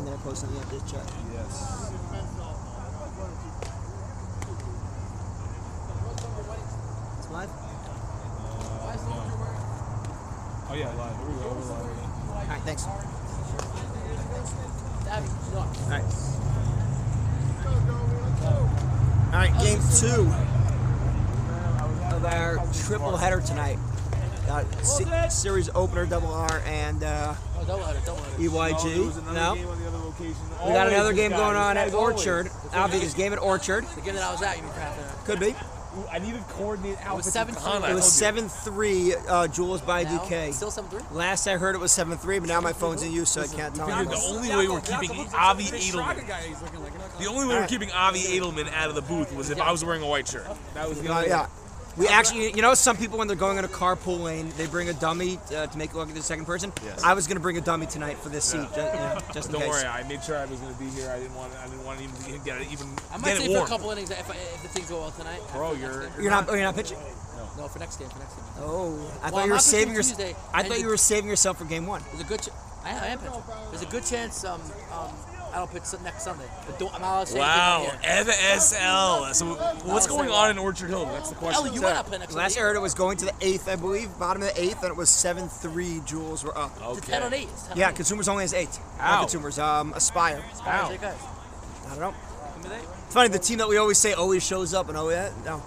thing that I posted in the chat. Yes. It's live? No. Oh yeah, live. Here we go. We're live. All right, thanks. All right, game 2 of our triple header tonight. Series opener, double R, and EYG. No. We got another game going on at Orchard. Obviously, game at Orchard. The game that I was at, you mean, could be. I need to coordinate outfits. It was 7-3. It was 7-3 Jules by Now, DK. Still 7-3? Last I heard it was 7-3, but now my phone's in use, so I can't tell you. The only way we're keeping Avi Edelman. The only way we're keeping Avi Edelman out of the booth was if I was wearing a white shirt. That was the only way. Yeah. We actually, you know, some people when they're going in a carpool lane, they bring a dummy to make it look like the second person. Yes. I was going to bring a dummy tonight for this seat, just in Don't case. worry, I made sure I was going to be here. I didn't want to even get it I might stay for a couple innings if the things go well tonight. Bro, you're not pitching. No, for next game. Oh, I thought you were saving yourself. I thought you were saving yourself for game 1. There's a good. I am pitching. There's a good chance. I don't pitch next Sunday. I'm not allowed to say wow, MSL. So what's going on in Orchard Hill? That's the question. You might not play next Sunday. Last I heard it was going to the 8th, I believe, bottom of the 8th, and it was 7-3. Jules were up. Okay. It's 10 on 8. Yeah, Consumers only has 8. How? Consumers, Aspire. How? I don't know. It's funny, the team that we always say always shows up, and no.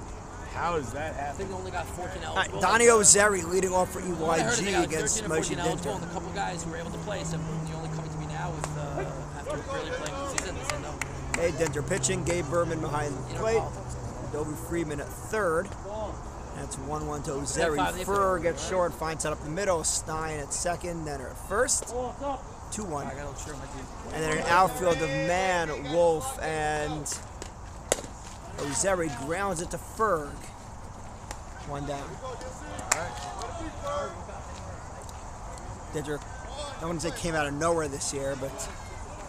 How does that happen? I think we only got 14 eligible. Right, Donnie Ozeri leading off for EYG against 13 or 14 eligible, and a couple guys who were able to play. So you're only coming to me now with after really playing the season. They said no. Hey, Denter pitching. Gabe Berman behind the plate. Dobie Freeman at third. That's 1-1 to Ozeri. Furr gets short, finds it up the middle. Stein at second, then at first. 2-1. And then an outfield of Mann, Wolf, and Ozeri grounds it to Ferg. 1 down. Denter, I wouldn't say came out of nowhere this year, but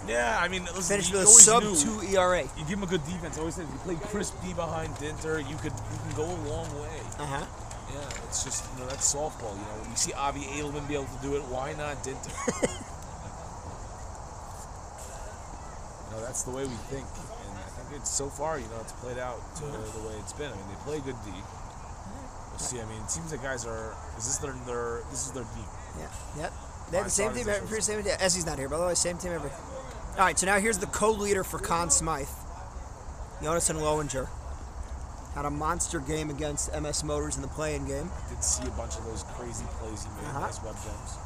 yeah, I mean, listen, finished with a sub-2 ERA. You give him a good defense. I always said if you play Chris B behind Dinter, you can go a long way. Yeah, it's just that's softball. When you see Avi Edelman be able to do it, why not Dinter? That's the way we think, and I think it's so far, it's played out to the way it's been. I mean, they play good D. We'll see. I mean, it seems like guys are. This is their D. Yeah. Yep. They have the same team every same day. Essie's not here, by the way. Same team every. All right. So now here's the co-leader for Conn Smythe. Jonathan Lowinger had a monster game against MS Motors in the play-in game. I did see a bunch of those crazy plays he made against web jumps.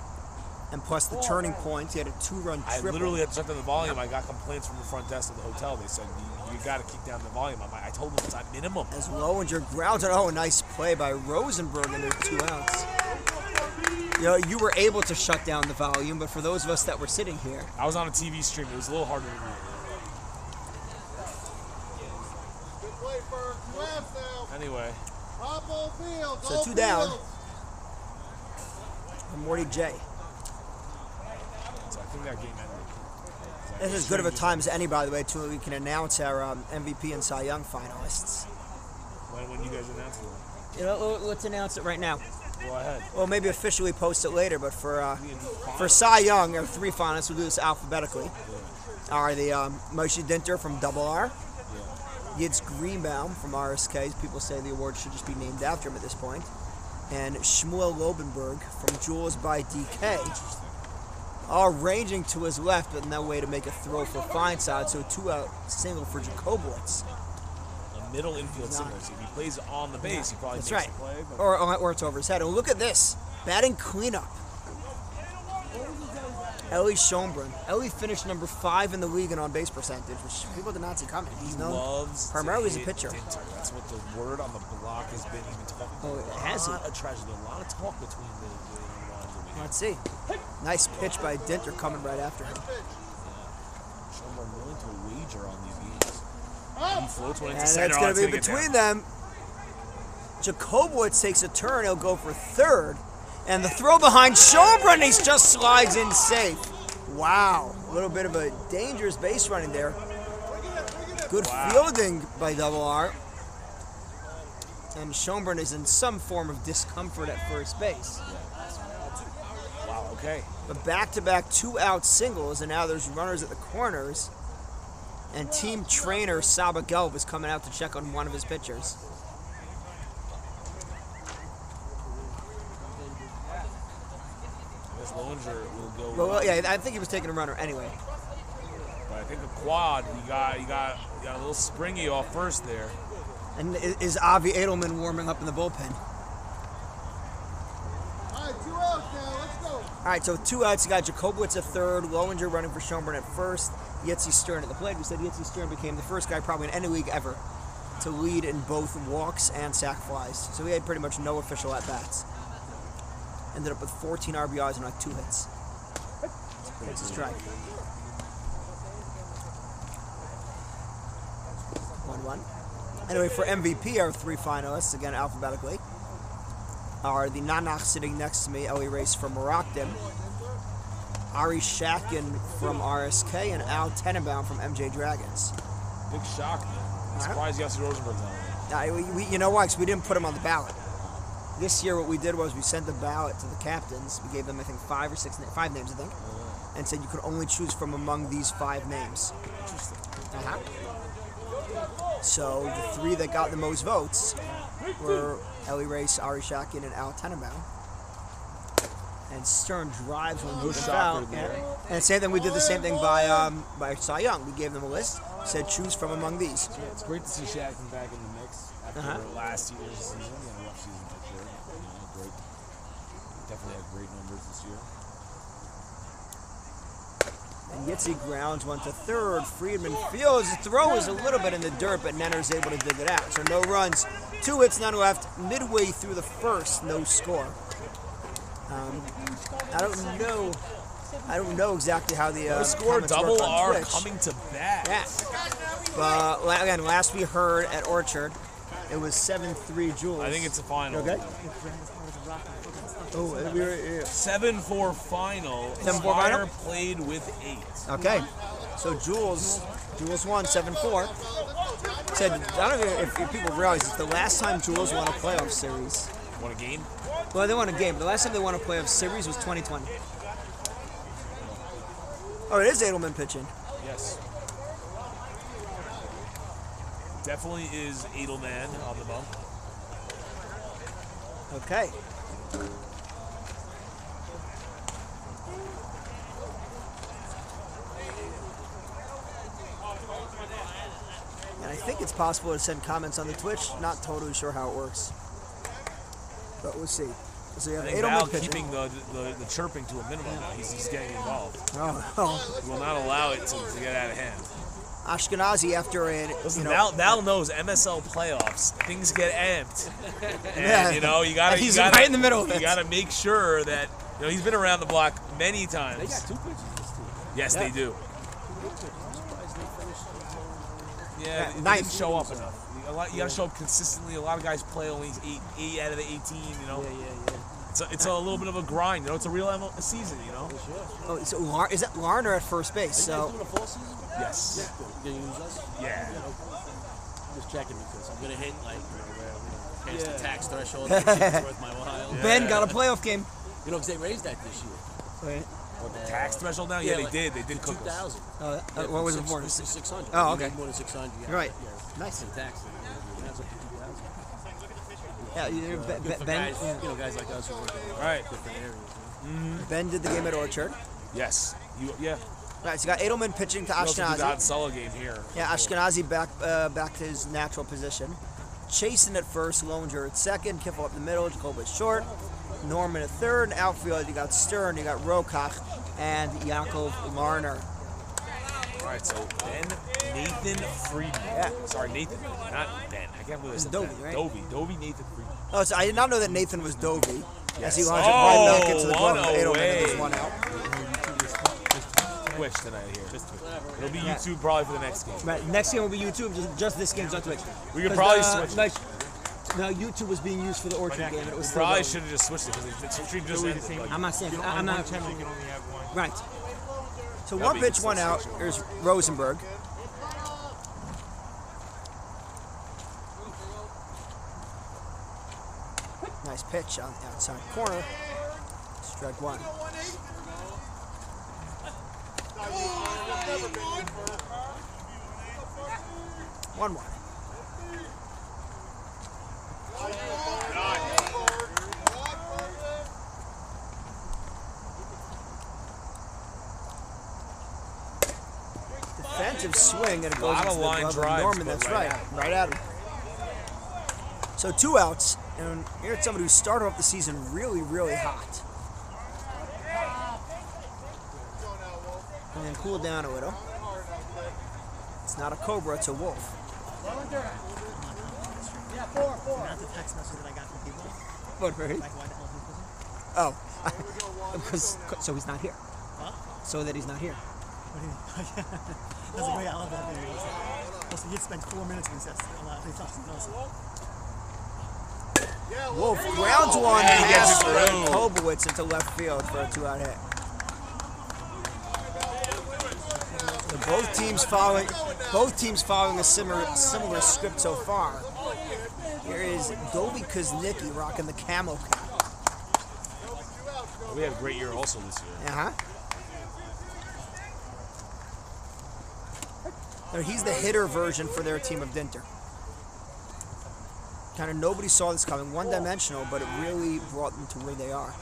And plus the turning point, he had a 2-run triple. I literally had to shut down the volume. I got complaints from the front desk of the hotel. They said, you got to keep down the volume. I told them it's at minimum. As Lowinger grounds it. Oh, a nice play by Rosenberg, and there's 2 outs. You were able to shut down the volume, but for those of us that were sitting here. I was on a TV stream. It was a little harder to read. Good play for left now. Anyway. So 2 down. And Morty J. I think that game ended. This is as good of a time as any, by the way, too. We can announce our MVP and Cy Young finalists. When you guys announce it? Let's announce it right now. Go ahead. Well, maybe officially post it later, but for Cy Young, our 3 finalists, we'll do this alphabetically. Are the Moshe Dinter from Double R, Yitzhak Greenbaum from RSK. People say the award should just be named after him at this point, and Shmuel Lobenberg from Jules by DK. All ranging to his left, but no way to make a throw for Feinside, so a 2-out single for Jacobowitz. A middle infield single, so if he plays on the base, he probably makes the play. But or it's over his head. And look at this, batting cleanup. Ellie Schomburn. Ellie finished number 5 in the league in on-base percentage, which people did not see coming. He's known primarily as a pitcher. That's what the word on the block has been. Even talking. Oh, it has it. A tragedy. A lot of talk between the Let's see. Nice pitch by Dinter coming right after him. Schomburn willing to wager on these games. He floats one into and center. That's going to be between them. Jacobowitz takes a turn. He'll go for third. And the throw behind Schomburn, he just slides in safe. Wow. A little bit of a dangerous base running there. Good fielding by Double R. And Schomburn is in some form of discomfort at first base. Okay. But back-to-back 2-out singles, and now there's runners at the corners. And team trainer Saba Gelb is coming out to check on one of his pitchers. I guess Lowinger will go. Well, yeah, I think he was taking a runner anyway. But I think the quad, he got a little springy off first there. And is Avi Edelman warming up in the bullpen? All right, 2 outs now. Let's go. All right, so 2 outs. You got Jacobowitz at third, Lowinger running for Schoenbrunn at first, Yitzi Stern at the plate. We said Yitzi Stern became the first guy probably in any league ever to lead in both walks and sac flies. So he had pretty much no official at-bats. Ended up with 14 RBIs and like 2 hits. It's a strike. 1-1. Anyway, for MVP, our 3 finalists, again alphabetically, are the Nanach sitting next to me, Eli Race from Moroccan, Ari Shakin from RSK, and Al Tenenbaum from MJ Dragons. Big shock, man. I'm surprised Yossi Rosenberg's on You know why? Because we didn't put him on the ballot. This year, what we did was we sent the ballot to the captains. We gave them, I think, 5 names, I think, and said you could only choose from among these 5 names. Interesting. So the 3 that got the most votes were Eli Race, Ari Shakin, and Al Tenenbaum. And Stern drives one to the foul. And same thing, we did the same thing by Cy Young. We gave them a list, said choose from among these. Yeah, it's great to see Shakin back in the mix after last year's season. He had a rough season for sure. Great. Definitely had great numbers this year. And Yitzi grounds one to third. Friedman fields. The throw is a little bit in the dirt, but Nenner's able to dig it out. So no runs, 2 hits, none left. Midway through the first, no score. I don't know exactly how the score comments double work on R Twitch. coming to bat. Yeah. But again, last we heard at Orchard, it was 7-3 Jules. I think it's a final. Okay. Oh, 7-4 final. 7-4 Spire final? played with 8. Okay. So Jules won 7-4. Said, I don't know if people realize it's the last time Jules won a playoff series. Won a game? Well, they won a game. The last time they won a playoff series was 2020. Oh, it is Edelman pitching. Yes. Definitely is Edelman on the bump. Okay. And I think it's possible to send comments on the Twitch. Not totally sure how it works. But we'll see. So you have I think Val Edelman pitching. keeping the chirping to a minimum now. He's getting involved. Oh. He will not allow it to get out of hand. Ashkenazi after a Listen, Val knows MSL playoffs. Things get amped, and you gotta. He's you gotta, right in the middle of it. You gotta make sure that he's been around the block many times. They got 2 pitchers this team. Yes, they do. Yeah, they nice. didn't show up enough. You gotta show up consistently. A lot of guys play only 8 out of the 18. Yeah. It's a little bit of a grind. It's a real season. Oh, so is that Larner at first base? Are you So guys doing a full season? Yes. You gonna use us? Yeah. I'm just checking because I'm gonna hit past the tax threshold. It's worth my while. Ben got a playoff game. Because they raised that this year. Wait. What, the tax threshold now? Yeah, they did. They did cook us. 2,000. What was it before? 600. Oh, You okay. make more than 600. You're right. Yeah. Nice. The tax. That's up to 2,000. Yeah, Good for Ben. guys, guys like us who work in different areas. Ben did the game at Orchard. Yes. Right, so you got Edelman pitching to We also did the Ashkenazi. Sala game here. Yeah, Ashkenazi back to his natural position. Chasing at first, Lowinger at second, Kiffle up the middle, Jacobowitz short, Norman at third. In outfield, you got Stern, you got Rokach, and Yaakov Larner. All right, so Nathan Friedman. Yeah. Sorry, Nathan. Not Ben. I can't believe I said Dovey, Ben. right? Dovey Nathan Friedman. Oh, so I did not know that Nathan was Dovey. As he Yes. launched it right back Oh, into the glove of one Edelman, away. and there's 1 out. Twitch tonight here. It'll be YouTube probably for the next game. Right, next game will be YouTube, just this game's on Twitch. We could 'Cause, probably switch it. No, YouTube was being used for the Orchard game, and it was still Probably going. should have just switched it because the stream just ended. Like, I'm not saying, I'm not. Channel, you can only have one. Right. So Yeah, one but you pitch, can 1 still out. switch it. Here's Rosenberg. Nice pitch on the outside corner. Strike 1. 1-1. Defensive swing, and it goes into the glove of Norman. That's right. Right at him. So 2 outs, and here's somebody who started off the season really, really hot. And then cooled down a little. It's not a cobra, it's a wolf. Yeah, 4. Not the text message that I got from people. What, Murray? Like, why the hell is he prison? Oh. So he's not here. Huh? So that he's not here. What do you mean? That's a great, I love that video. Also, he'd spend 4 minutes when he says a lot. He talks to Wolf grounds one past Kobowitz into left field for a 2-out hit. So both teams following a similar script so far. Here is Gobi Kuznicki rocking the camo cap. We had a great year also this year. So he's the hitter version for their team of Dinter. Kind of nobody saw this coming, one-dimensional, but it really brought them to where they are.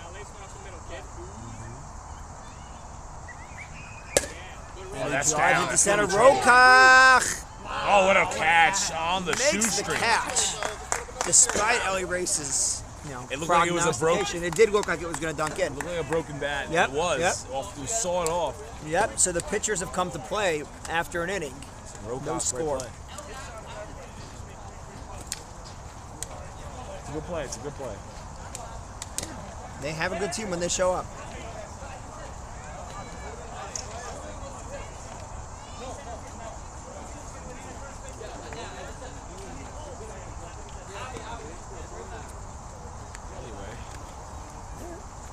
And that's drive down. into center, Rokach Oh, what a catch on the makes the shoestring. catch, despite Ellie Race's, It looked like it was a prognostication. It did look like it was going to dunk in. It looked like a broken bat. Yep, It was. yep. We saw it off. Yep. So the pitchers have come to play after an inning. No score. It's a good play. It's a good play. They have a good team when they show up.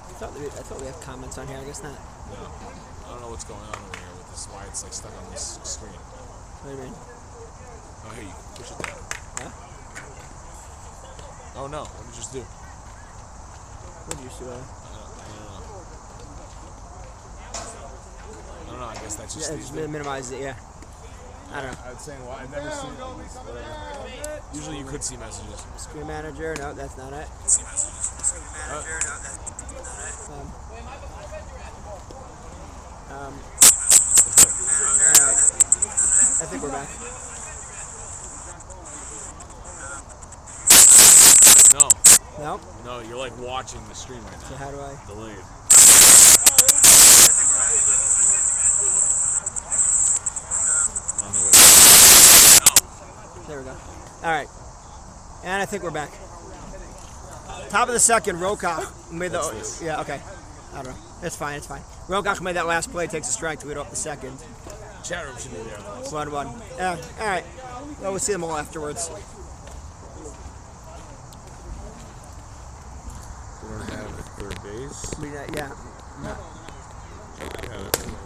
I thought we had comments on here. I guess not. No. I don't know what's going on over here with this. Why it's like stuck on this screen. What do you mean? Oh, here, you push it down. Huh? Oh, no. What did you just do? What did you do? I don't know. I guess that's just... Yeah, just minimize it, yeah. I don't know. I was saying, well, I've never seen it. Usually you could see messages. Screen manager, no, that's not it. See messages. Screen manager, no, that's not it. Alright. I think we're back. No. No? No, you're like watching the screen right now. So how do I? Delayed. There we go. Alright. And I think we're back. Top of the second, Rokach made the... Yeah, okay. I don't know. It's fine, it's fine. Rokach made that last play, takes a strike to lead off the second. Chat room should be there. 1-1. Alright. Well, we'll see them all afterwards. We don't have third base. Yeah.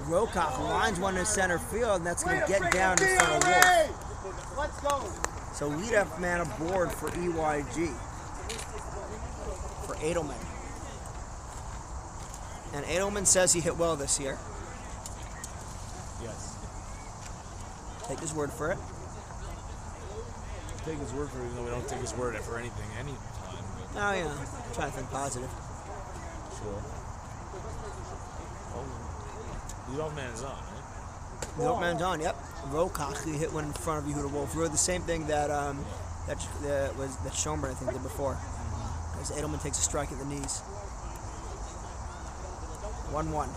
Rokach lines one in center field, and that's going to get down in front of Wolf. Let's go. So leadoff man aboard for EYG. For Edelman. And Edelman says he hit well this year. Yes. Take his word for it. Take his word for it, even though we don't take his word for anything any time. But Oh, yeah. Try to think positive. sure. Oh, leadoff man is on, right? Leadoff man's on, yep. Rokach, he hit one in front of Yehuda Wolf. Really the same thing that that Schoenberg, I think, did before. As Edelman takes a strike at the knees. 1-1.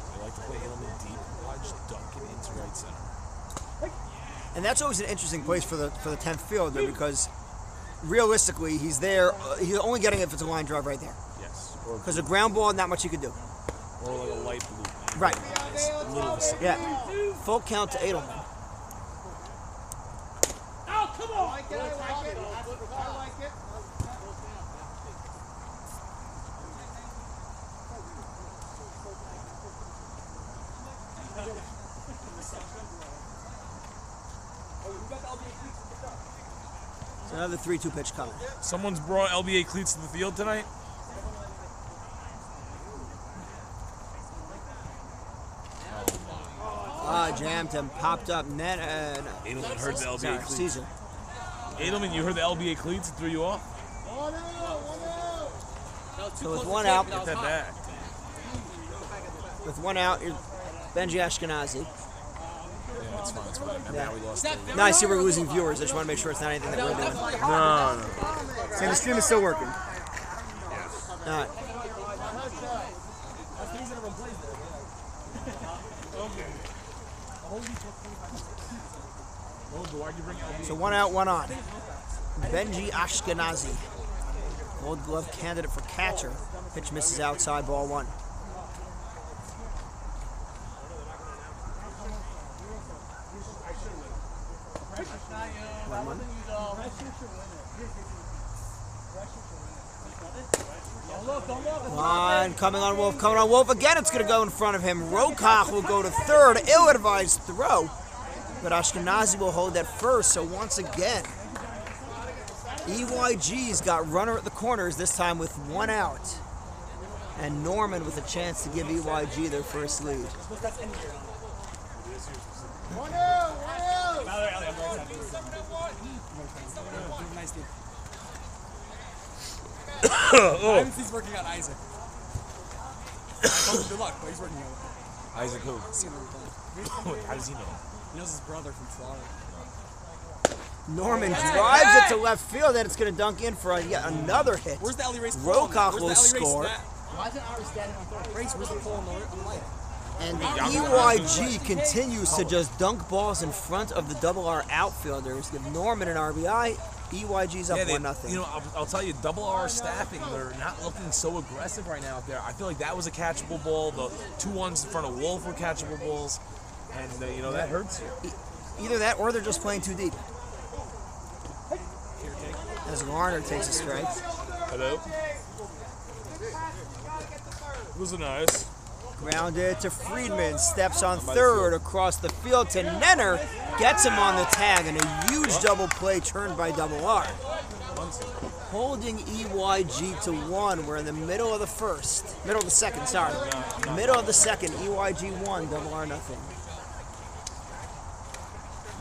They like to play Edelman deep. Watch dunk it into right center. And that's always an interesting place for the 10th fielder because realistically he's there. He's only getting it if it's a line drive right there. Yes. Because a ground ball, not much you could do. Or like a light blue. Right. It's a little Yeah. Full count to Edelman. Oh, come on. I like it. I like it. I like it. It's another 3-2 pitch coming. Someone's brought LBA cleats to the field tonight? jammed him, popped up net. Edelman heard the LBA cleats. Caesar. Edelman, you heard the LBA cleats and threw you off? So with one out, Get that back. with one out, here's Benji Ashkenazi. Yeah, it's fine. It's fine. And now we lost. Now I see we're losing viewers. I just want to make sure it's not anything that we're doing. No. So the stream is still working. All right. So one out, one on. Benji Ashkenazi, Gold Glove candidate for catcher. Pitch misses outside, ball one. Line coming on Wolf, coming on Wolf again. It's going to go in front of him. Rokach will go to third. Ill-advised throw, but Ashkenazi will hold at first. So once again, EYG's got runner at the corners, this time with one out. And Norman with a chance to give EYG their first lead. One out. He's working on Isaac. Good luck, but he's working on it. Isaac who? How does he know? He knows his brother from Florida. Norman drives it to left field, and it's going to dunk in for yet another hit. Where's the alley race? Rokach will score. Why isn't Ari standing on third? Race, where's the pole on the light? And EYG continues to just dunk balls in front of the Double R outfielders. Give Norman an RBI. EYG's up 1-0. You know, I'll tell you, Double R staffing, they're not looking so aggressive right now out there. I feel like that was a catchable ball. The 2-1s in front of Wolf were catchable balls. And, you know, that hurts you. Either that or they're just playing too deep. As Garner takes a strike. Hello. It was nice. Grounded to Friedman, steps on third across the field to Nenner, gets him on the tag, and a huge double play turned by Double R. Holding EYG to 1. We're in the middle of the second, Middle of the second, EYG 1, Double R nothing.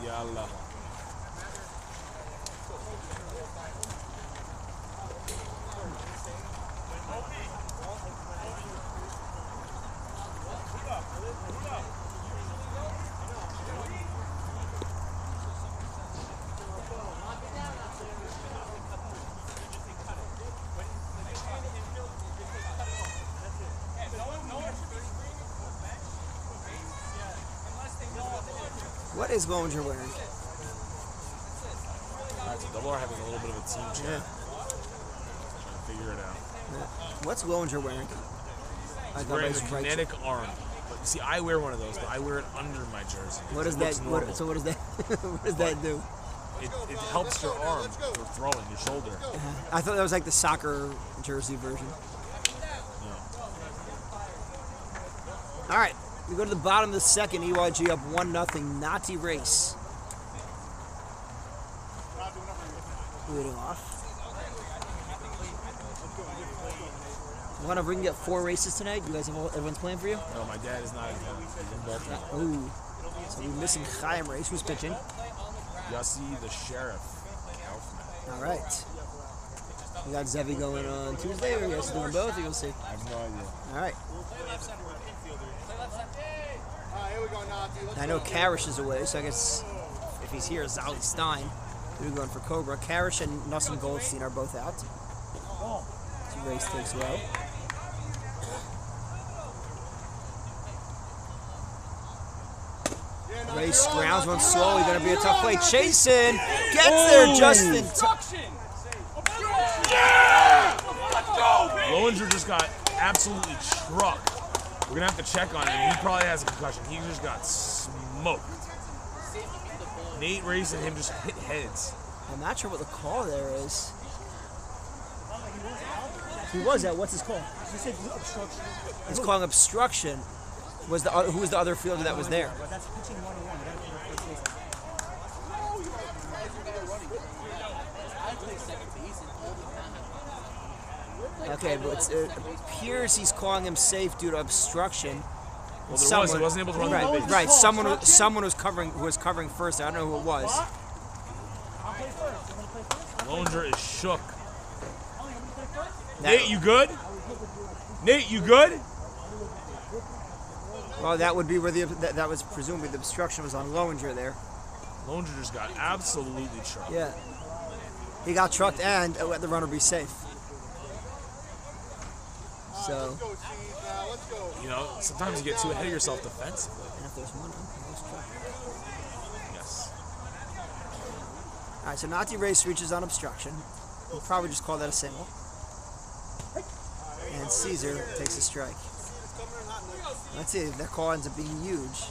Yalla. What is Lowinger wearing? Alright, so Double R having a little bit of a team chat. Trying to figure it out. What's Lowinger wearing? He's wearing the kinetic arm. But you see, I wear one of those, but I wear it under my jersey. What does that? What does that? What does that do? It helps your arm for throwing, your shoulder. I thought that was like the soccer jersey version. No. All right, we go to the bottom of the second. EYG up 1-0. Nazi race. Leading off. Want to bring you up 4 races tonight? You guys have everyone's playing for you? No, my dad is not in town. He's in Baltimore. Ooh. So we're missing Chaim race. Who's pitching? Yossi the Sheriff. All right. We got Zevi going on Tuesday, or you guys doing both? You'll see. I have no idea. All right. Here we go, Nazi. I know Karish is away, so I guess if he's here, Zali Stein. We're going for Cobra. Karish and Nussin Goldstein are both out. So race takes low. Race grounds one slowly. Going to be a tough play. Chasin gets there just in time. Lowinger just got absolutely trucked. We're going to have to check on him. He probably has a concussion. He just got smoked. Nate Race and him just hit heads. I'm not sure what the call there is. He was out. What's his call? He said obstruction. He's calling obstruction. Who was the other fielder that was there? That's pitching 1-1. Okay, but it appears he's calling him safe due to obstruction. Well, he wasn't able to run the base. Right. Someone was covering first. I don't know who it was. Lowinger is shook. Nate, you good? Nate, you good? Well, that would be where that was presumably the obstruction was on Lowinger there. Lowinger just got absolutely trucked. Yeah. He got trucked and let the runner be safe. So. You know, sometimes you get too ahead of yourself defensively. And if there's one, Yes. all right, so Nati race reaches on obstruction. We'll probably just call that a single. And Caesar takes a strike. Let's see if that call ends up being huge.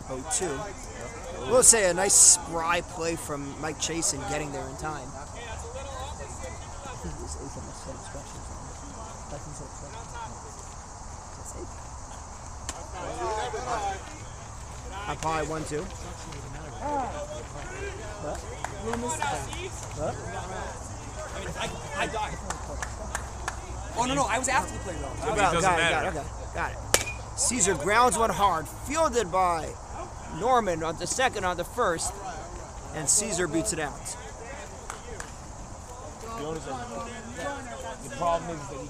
0-2. We'll say a nice spry play from Mike Chase in getting there in time. Up high, 1-2. I died. Oh, no, I was after the play, though. Got it. Caesar grounds one hard, fielded by Norman on the second, on the first, and Caesar beats it out. The problem is that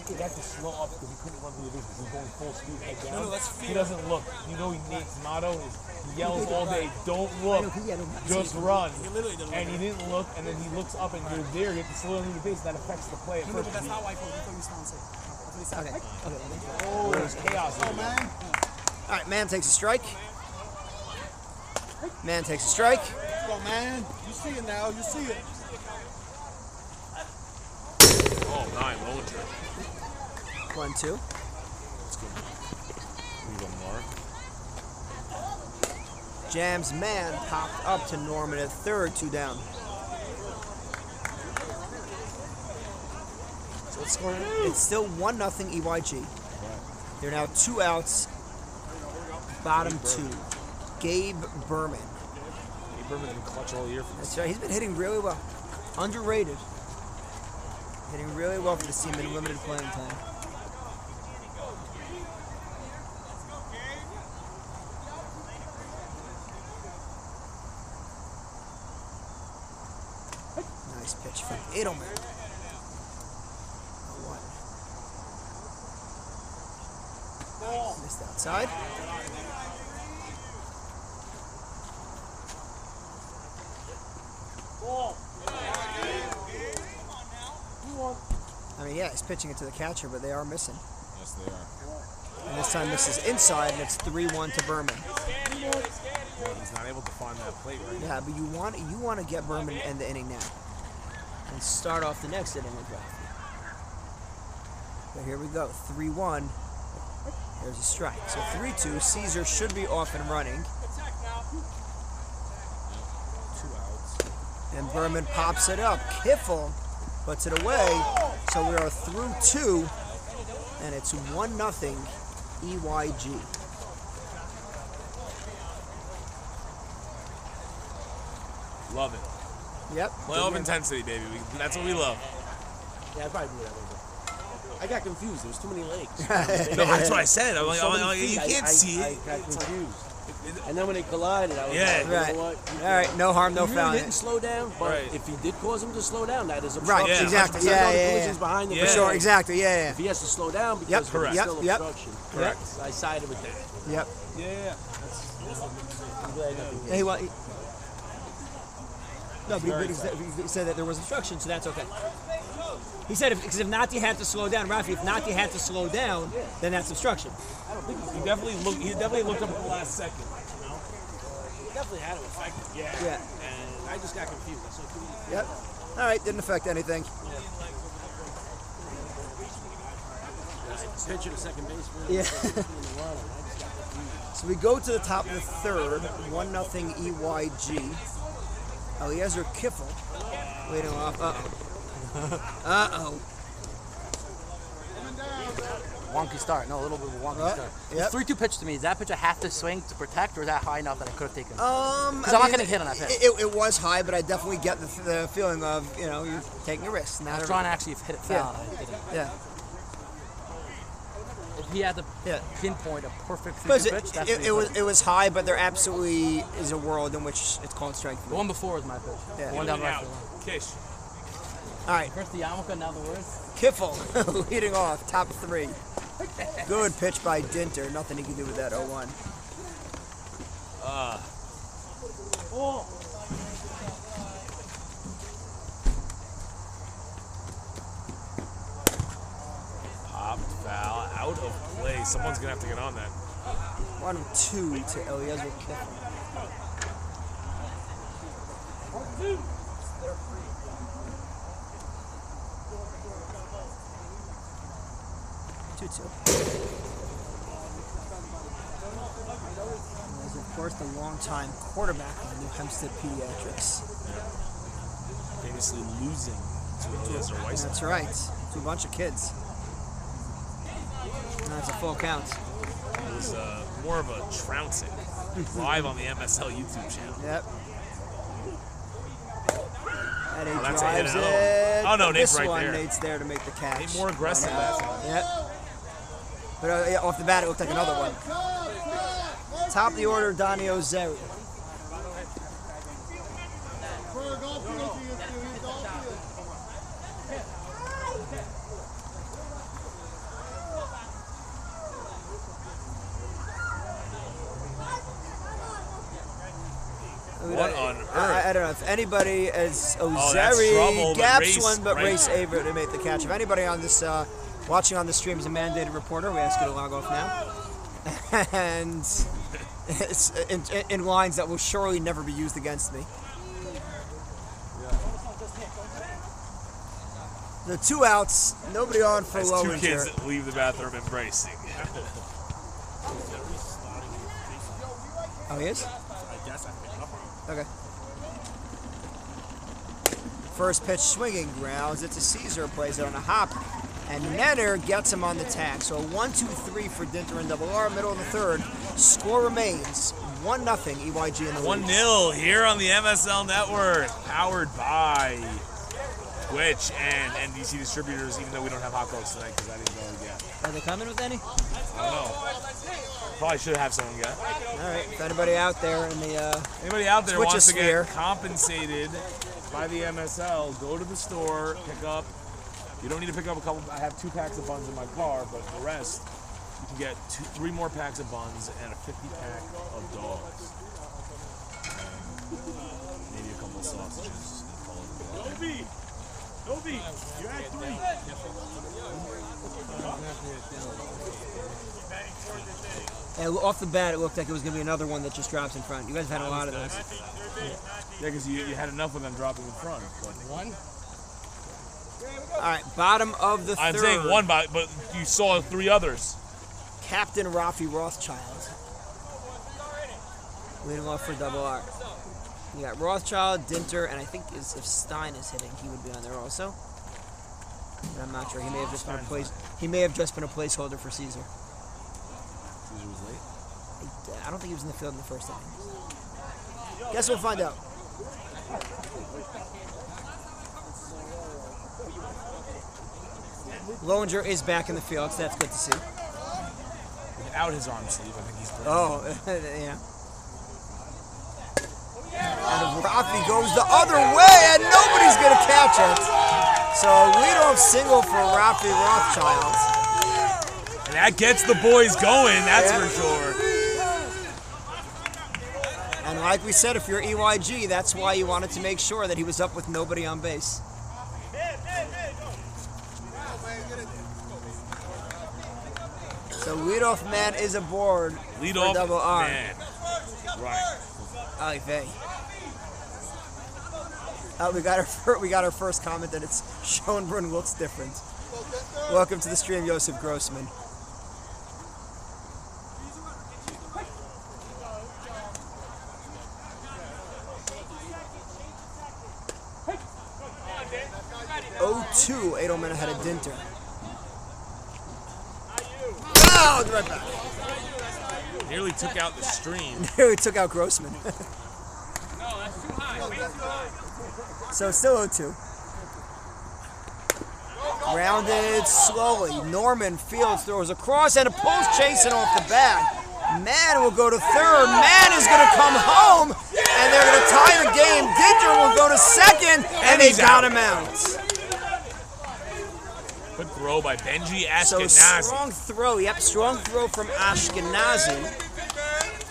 he had to slow up because he couldn't run through the distance. He was going full speed head down. He doesn't look. You know, Nate's motto is he yells all day, don't look, just run. And he didn't look, and then he looks up and you're there, you have to slow down through the base, that affects the play at first. But that's not why I thought you sound safe. Okay. Oh, there's chaos. Oh, man. All right, man takes a strike. Man takes a strike. Go, man. You see it now. You see it. Oh, 9, Lowinger. 1-2. Let's go. Leave him more. Jam's man popped up to Norman at third, 2 down. So what's scoring? It's still 1-0 EYG. They're now 2 outs. Bottom 2. Gabe Berman. Gabe Berman's been clutch all year for this. That's right. He's been hitting really well. Underrated. Hitting really well for this team in limited playing time. Nice pitch from Edelman. 1. Missed outside. I mean, yeah, he's pitching it to the catcher, but they are missing. Yes, they are. And this time this is inside, and it's 3-1 to Berman. Well, he's not able to find that plate right now. Yeah, but you want to get Berman in the inning now, and start off the next inning with Ralphie. So here we go, 3-1. There's a strike. So 3-2. Caesar should be off and running. 2 outs. And Berman pops it up. Kiffle puts it away. So we are through 2, and it's 1-0 EYG. Love it. Yep. Playoff intensity, baby. That's what we love. Yeah, I probably do that. I got confused. There was too many legs. No, that's what I said. I'm like, So many you feet, can't see I it. got confused. And then when they collided, I was Yeah. like, you Right. know what? All right, no harm, no He foul. really didn't slow down, but Right. if he did cause him to slow down, that is Right, obstruction. exactly. 100% Yeah, of the yeah, collisions yeah. behind the Yeah. ball. Sure, exactly. Yeah, If he has to slow down because Yep, it's correct. still Yep, obstruction. Correct. I sided with that. yeah. Yep. Yeah. I'm glad nothing Yeah, no, but he said that there was obstruction, so that's okay. He said if Nati had to slow down, Rafi, if Nati had to slow down, then that's obstruction. I don't think He definitely looked up at the last second. you know. It definitely had an effect. Yeah. Yeah. And I just got confused. I saw too many. Yep. All right, didn't affect anything. Pitcher to second baseman. Yeah. In the run, I just got confused. So we go to the top of the third, 1-0 EYG. Eliezer Kiffle leading off. Uh-oh. Wonky start. No, a little bit of a wonky start. Yep. The 3-2 pitch to me, does that pitch I have to swing to protect, or is that high enough that I could have taken? I'm not getting hit on that pitch. It was high, but I definitely get the feeling of, you're taking a risk. I was trying to actually hit it foul. Yeah. if he had to Yeah. pinpoint a perfect But future pitch, that's what he put. it was high, but there absolutely is a world in which it's called strike The three. one before was my pitch. Yeah. The one down the right Out. field line. Kish. All right, First the yarmulke, now the words. Kiffle leading off, top three. Good pitch by Dinter. Nothing he can do with that 0-1. Popped foul. Out of play. Someone's going to have to get on that. 1-2 to Eliezer Kiffle. Is of course the longtime quarterback of New Hempstead Pediatrics. Famously losing to Eliezer Weiss. That's right, to a bunch of kids. And that's a full count. It was more of a trouncing. Live on the MSL YouTube channel. Yep. And he that's a hit drives out. it. Oh, no, Nate's This right one, there. Nate's there to make the catch. Nate more aggressive that time. Yep. But yeah, off the bat, it looked like another one. Top of the order, Donnie Ozeri. Berg, all field to you, Stewie. All field. What on earth? I don't know if anybody as that's Ozeri trouble, but gaps Race one, but right Race there. Aver to make the catch. If anybody on this watching on the stream is a mandated reporter, we ask you to log off now. And it's in lines that will surely never be used against me. The 2 outs, nobody on for As two Lowinger. kids that leave the bathroom embracing. Oh, he is? I guess I picked up on Okay. First pitch swinging, grounds it to Caesar, plays it on a hop, and Nenner gets him on the tag. So a 1-2-3 for Dinter and Double R, middle of the third. Score remains 1-0 EYG in the lead. 1-0 here on the MSL Network, powered by Twitch and NBC distributors, even though we don't have hot dogs tonight because I didn't go again. Are they coming with any? I don't know. Probably should have someone get. All right. If anybody out there in the Anybody out there Twitch wants to sphere. get compensated by the MSL, go to the store, pick up. You don't need to pick up a couple. I have 2 packs of buns in my car, but the rest, you can get 3 more packs of buns and a 50-pack of dogs. And maybe a couple of sausages. Toby, you're at 3. and off the bat, it looked like it was going to be another one that just drops in front. You guys have had a lot of those. Yeah, because you had enough of them dropping in front. But One. All right, bottom of the I'm third. saying one, but you saw 3 others. Captain Rafi Rothschild. Leading off for Double R. You got Rothschild, Dinter, and I think if Stein is hitting, he would be on there also. But I'm not sure. He may have just been a placeholder for Caesar. Caesar was late. I don't think he was in the field in the first inning. Guess we'll find out. Lowinger is back in the field, so that's good to see. Without his arm sleeve, I think he's playing. Oh, yeah. And Rafi goes the other way, and nobody's going to catch it. So leadoff single for Rafi Rothschild. And that gets the boys going, that's Yeah. for sure. And like we said, if you're EYG, that's why you wanted to make sure that he was up with nobody on base. So leadoff man is aboard Lead for off Double R. man. Right. Ali Vey. We got our first comment that it's Schoenbrunn looks different. Welcome to the stream, Joseph Grossman. Oh, 2 Edelman ahead of Dinter. Oh, right back. Nearly took out the stream. Nearly took out Grossman. So it's still 0-2. Rounded slowly. Norman Fields throws across and a pulls chasing off the bag. Mann will go to third. Mann is going to come home, and they're going to tie the game. Dinter will go to second, and they got him out. Good throw by Benji Ashkenazi. So strong throw. Yep, strong throw from Ashkenazi.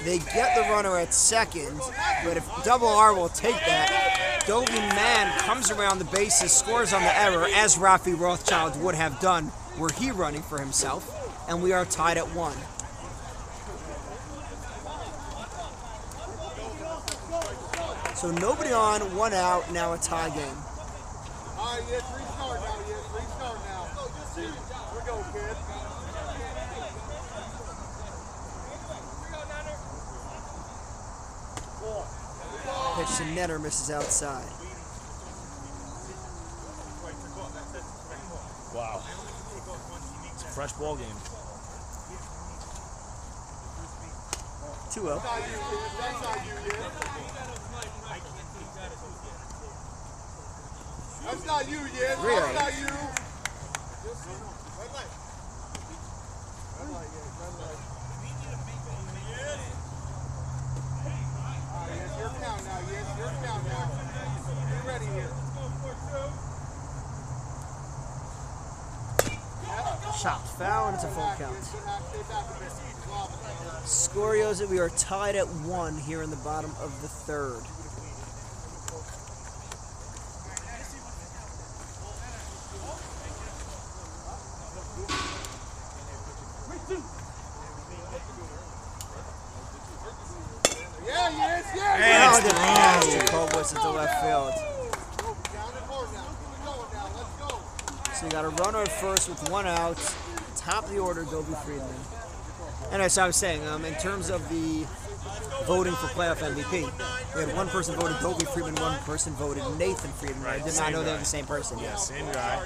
They get the runner at second, but if Double R will take that, Dovey Mann comes around the bases, scores on the error, as Rafi Rothschild would have done were he running for himself, and we are tied at 1. So nobody on, 1 out, now a tie game. All right, yes, restart now, restart now. Here we go, kid. Pitch to Netter, misses outside. Wow. It's a fresh ball game. 2-0. That's not you, yet. That's not you, yet. Really? That's not you. Red light. Red light, yes, red light. Yes, your count now, yes, your count now. Be ready here. Shot foul, and it's a full count. Stay back a bit. Scoriosa, we are tied at 1 here in the bottom of the third. And it's Jacobowitz into left field. So you got a runner at first with 1 out. Top of the order, Dobie Friedman. And as I was saying, in terms of the voting for playoff MVP, we had 1 person voted Dobie Friedman, 1 person voted Nathan Friedman. Right, I did not know they were guy. the same person. Yeah, same guy.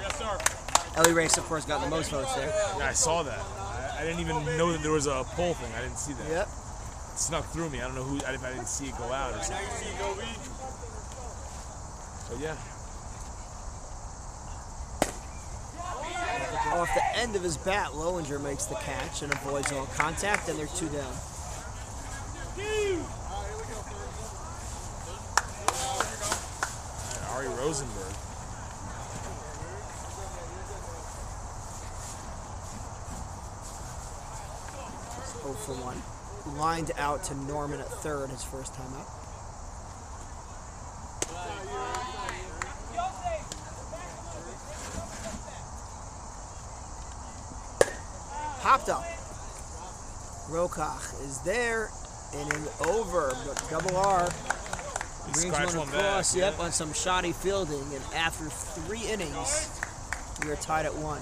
Ellie Race, of course, got the most votes there. Yeah, I saw that. I didn't even know that there was a poll thing. I didn't see that. Yep. It snuck through me. I don't know who, if I didn't see it go out or something. So yeah. Off the end of his bat, Lowinger makes the catch and avoids all contact, and they're 2 down. Ari Rosenberg. It's 0 for 1. Lined out to Norman at third, his first time up. Popped up. Rokach is there, and in over, but Double R brings one across, back, on some shoddy fielding, and after 3 innings, we are tied at 1.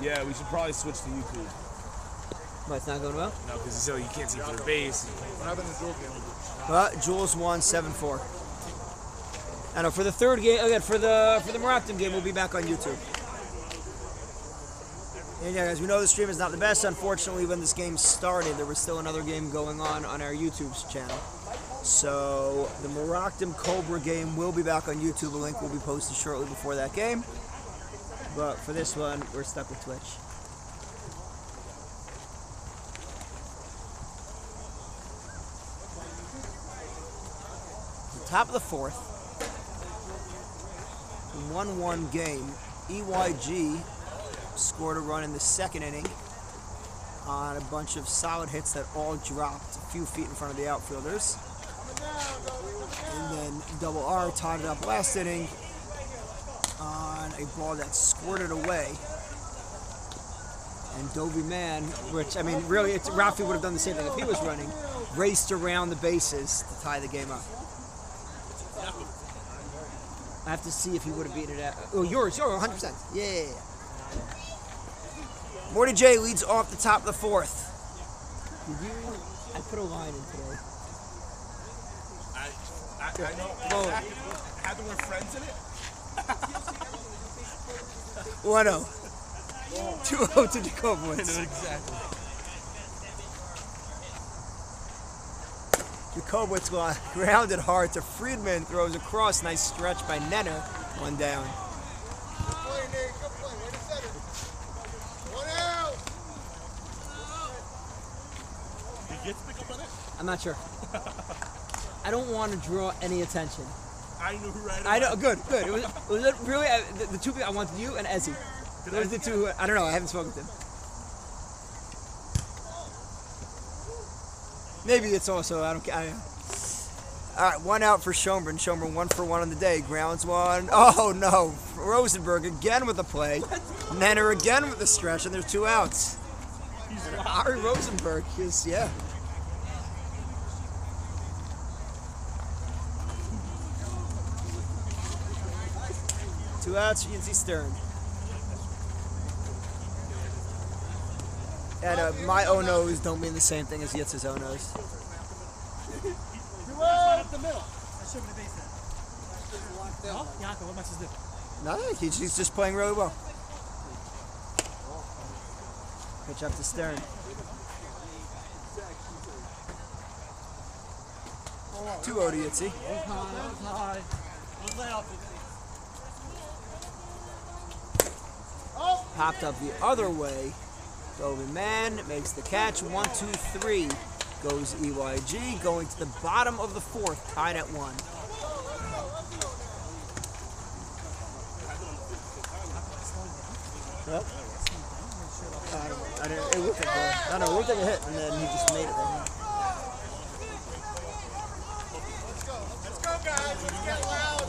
Yeah, we should probably switch to YouTube. But it's not going well? No, because you can't see third base. What happened to Jules game? But Jules won 7-4. I know for the third game, again for the Maroccan game, we'll be back on YouTube. And yeah, guys, we know the stream is not the best. Unfortunately, when this game started, there was still another game going on our YouTube channel. So the Maroccan Cobra game will be back on YouTube. A link will be posted shortly before that game. But for this one, we're stuck with Twitch. The top of the fourth. 1-1 game. EYG scored a run in the second inning on a bunch of solid hits that all dropped a few feet in front of the outfielders. And then Double R tied it up last inning on a ball that squirted away. And Dovey Mann, which, I mean, really, Rafi would have done the same thing if he was running, raced around the bases to tie the game up. I have to see if he would have beaten it out. Oh, yours, 100%. Yeah. Morty J leads off the top of the fourth. I put a line in today. I know. Well, Had the word friends in it? 1-0. 2-0 to Jacobowitz. Exactly. Jacobowitz grounded hard to Friedman, throws across, nice stretch by Nenner, 1 down. Good play, Nate. Good play. Way to set it. 1 out. Did you get to pick up on it? I'm not sure. I don't want to draw any attention. I knew who right I know. Good. Was it really the two people I wanted? You and Ezzy. Those are the two. I don't know. I haven't spoken to them. Maybe it's also, I don't care. All right, 1 out for Schoenbrunn. Schoenbrunn 1 for 1 on the day. Grounds 1. Oh, no. Rosenberg again with the play. Nenner again with the stretch, and there's 2 outs. Ari Rosenberg is, yeah. Two outs for Yancey Stern. And my oh-no's don't mean the same thing as Yitz's oh-no's. Up the middle. I should have been a base hit. Oh, Yanko, what am I supposed to do? No, he's just playing really well. Pitch up to Stern. Two O to Yitzy. Popped up the other way. Dovi Man makes the catch. 1, 2, 3 goes EYG. Going to the bottom of the 4th, tied at 1. Yep. It looked like a hit, and then he just made it. Let's go, guys. Let's get loud.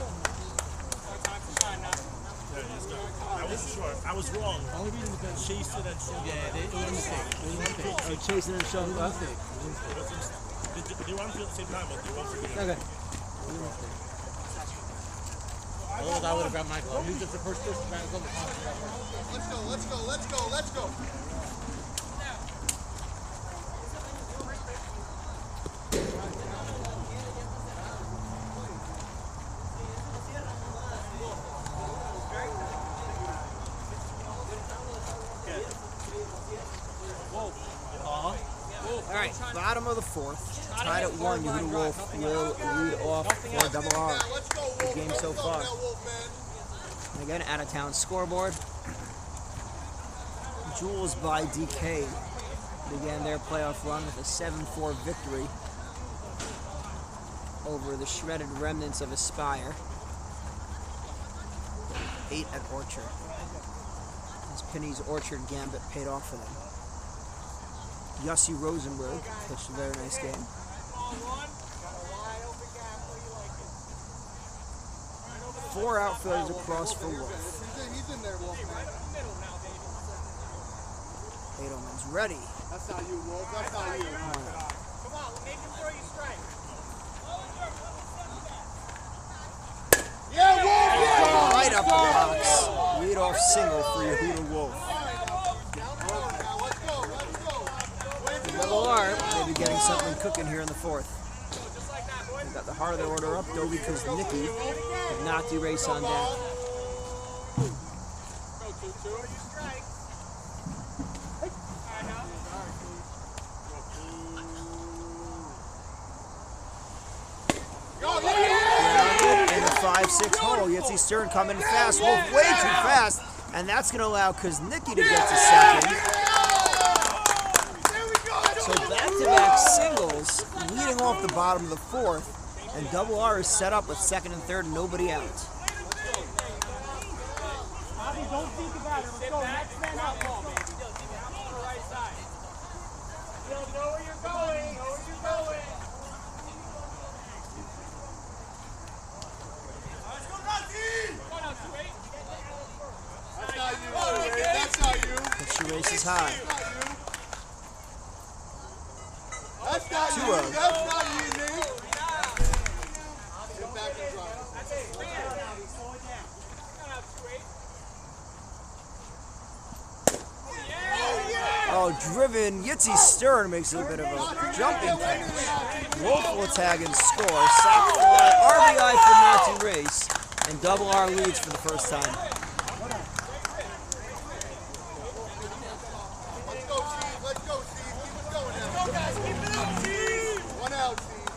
I wasn't sure. I was wrong. Only reason because Chase and Shelby. Yeah, it was a mistake. Chasing and shoving up. They were on the field at the same time, but they both were Okay. Otherwise, I would have grabbed my glove. You just the first person to grab the glove. Let's go, let's go, let's go, let's go. All right, bottom of the 4th, tied at 1. Yehuda Wolf will lead off for Double R. Let's go, Wolf. The game so Let's go far. now, Wolf, man. And again, out-of-town scoreboard. Jules by DK began their playoff run with a 7-4 victory over the shredded remnants of Aspire. 8 at Orchard. As Penny's Orchard gambit paid off for them. Yossi Rosenberg pitched a very nice game. 4 outfielders across for Wolf. He's in there, Wolf, man. Edelman's ready. That's not you, Wolf. That's not you. Come on, make him throw you strike. Yeah, Wolf! Yeah! Right up the box. Lead off single for Yehuda Wolf. Double R may be getting something cooking here in the 4th. We've got the heart of the order up. Dovi Kuznicki did not do race on deck. In the 5-6 hole, Yitzy Stern coming fast. Wolf way too fast, and that's going to allow Kuznicki to get to second. So back-to-back singles, leading off the bottom of the 4th, and Double R is set up with 2nd and 3rd, nobody out. Bobby, don't think about it. Let's go. Next man up. Let's go. On the right side. You'll know where you're going. Know where you're going. Let's go, Nazi! That's not you. That's not you. Pitch race is high. That's not you. 2-0. That's not you, Nate. Get back and drive. Oh, driven. Yitzy Stern makes a bit of a jumping catch. Wolf will tag and score. Sack fly, RBI for Nazi Race, and Double R leads for the first time. Let's go, Steve. Let's go, Steve. Keep it going now. Let's go, guys. Keep it up, Steve. 1 out, Steve.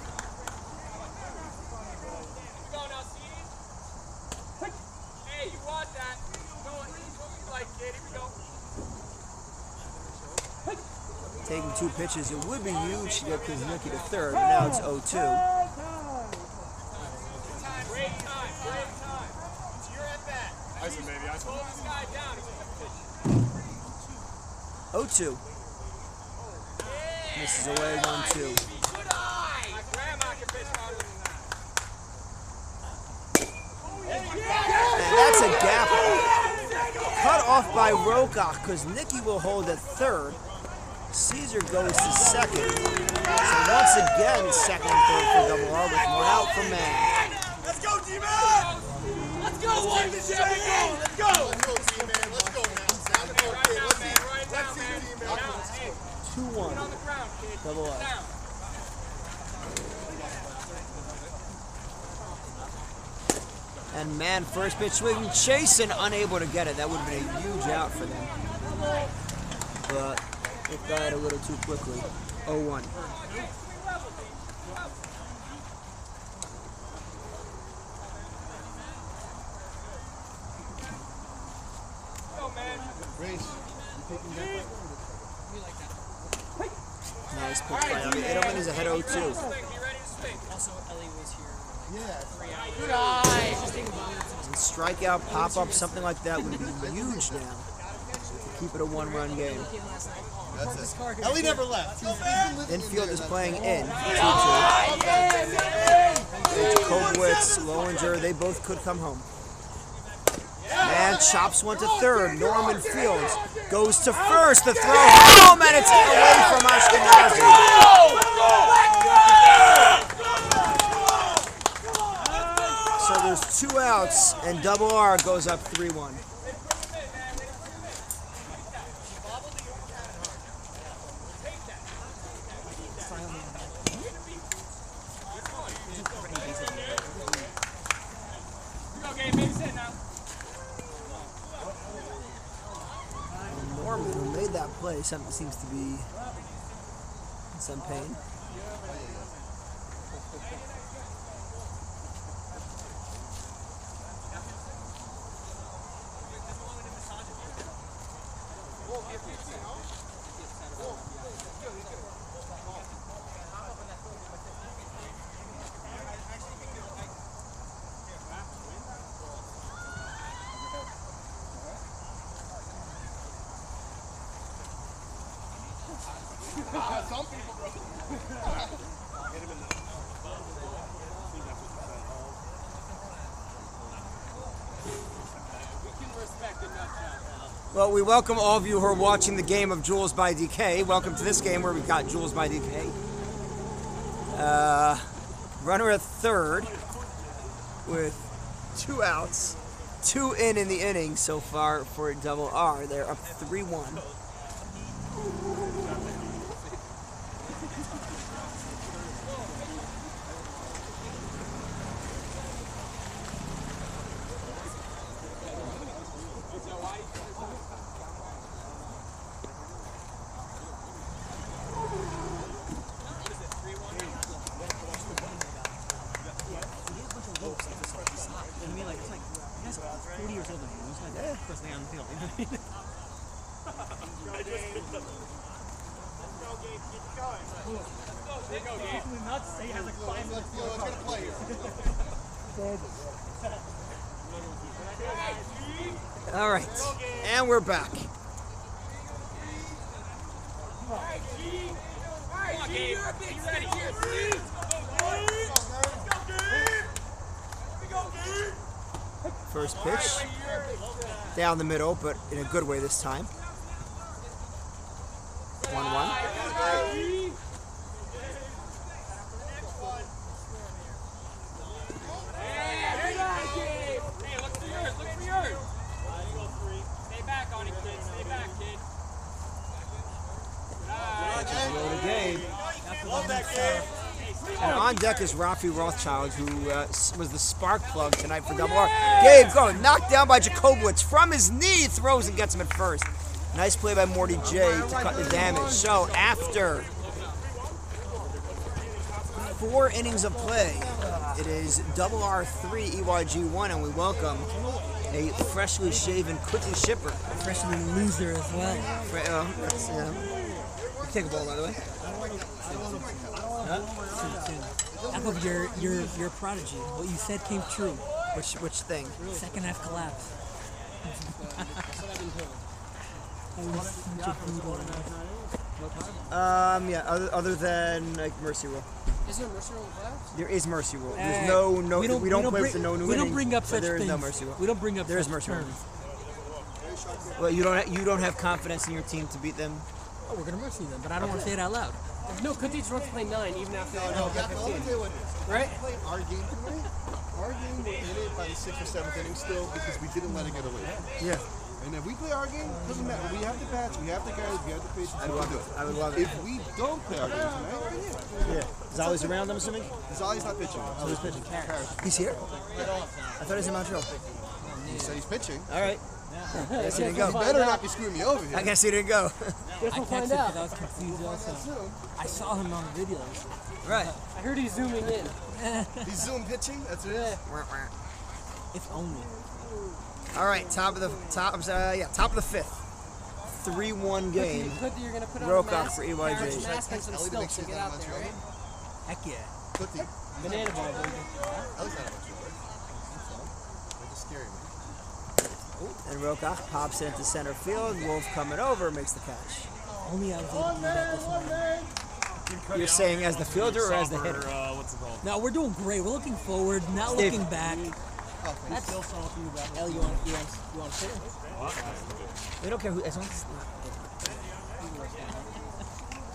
Taking 2 pitches, it would be huge to get Kuznicki to third, but now it's 0-2. Break time. You're at bat. I said maybe. I Slow this guy down. 0-2. Misses away 1-2. Good eye. My grandma can pitch harder than that. And that's a gap. Cut off by Roca. Kuznicki will hold at third. Caesar goes to second. So once again, second and third for Double R with 1 out for man. Let's go, D-Man! Let's go, Mike. Let's go! Let's go, D-Man. Let's go now. Time to go, kid. Let's see you, D-Man. 2-1. On the ground, kid. Double R. Down. And man, first pitch swinging, chasing, unable to get it. That would have been a huge out for them. But it died a little too quickly. 0-1. Nice pitch by Ellie. Edelman is ahead 0-2. Be ready to swing. Also, Ellie was here. Good eye. And strikeout, pop up, something like that would be huge now. To keep it a 1-run game. That's it. Ellie never left. Infield is playing in. 2-2. Jacobowitz, Lowinger, they both could come home. And chops one to third. Norman Fields goes to first. The throw home, and it's away from Ashkenazi. So there's 2 outs, and Double R goes up 3-1. Norman, who made that play, something seems to be in some pain. Some people, bro. Well, we welcome all of you who are watching the game of Jules by DK. Welcome to this game where we've got Jules by DK. Runner at third with 2 outs. 2 in the inning so far for Double R. They're up 3-1. All right, and we're back. First pitch, down the middle, but in a good way this time. 1-1. And on deck is Rafi Rothschild, who was the spark plug tonight for Double R. Gabe going, knocked down by Jacobowitz. From his knee, throws and gets him at first. Nice play by Morty J to cut the damage. So after 4 innings of play, it is Double R 3, EYG 1, and we welcome a freshly shaven quickly shipper. Freshman loser as well. Take a ball, by the way. Half of your prodigy. What you said came true. Which thing? Second half collapse. Yeah. Other than like mercy rule. Is there a mercy rule in playoffs? There is mercy rule. There's no. We don't play with the no new. We don't bring up such there things. There is no mercy rule. We don't bring up there such is mercy terms. Rule. Well, you don't have confidence in your team to beat them. Oh, we're gonna mercy them, but I don't want to say it out loud. No, Kunti wants to play 9 even after they No, let me tell you what it is. Right? We played our game tonight. Our game, we're in it by the 6th or 7th inning still because we didn't let it get away. Yeah. And if we play our game, doesn't matter. We have the bats, we have the guys, we have the patience. I would love it. If we don't play our game tonight, we're in. Yeah. Zali's around, I'm assuming? Zali's not pitching. Who's pitching? He's here? I thought he was in Montreal. He said he's pitching. All right. I guess he didn't go. You better not be screwing me over here. I guess he didn't go. Guess I we'll find texted out. because I was confused also. I saw him on the videos. Right. I heard he's zooming in. He's Zoom pitching. That's what it is. If only. All right, top of the fifth. 3-1 game. Kunti, you're gonna put on Roke a off mask, for EYG. mask and some Ellie to make stilts sure to he's get not out there, Montreal. right? Heck yeah. Cookie. Banana ball, baby. Ellie's not Montreal, right? They're just scary, man. And Rokoch pops it into center field. Wolf coming over, makes the catch. Only I was able to do that this morning. You're saying as the fielder or as the hitter? What's it called? No, we're doing great. We're looking forward, not Steve. looking back. That's still talking about. El, you want to sit? We don't care who. As long as it's not.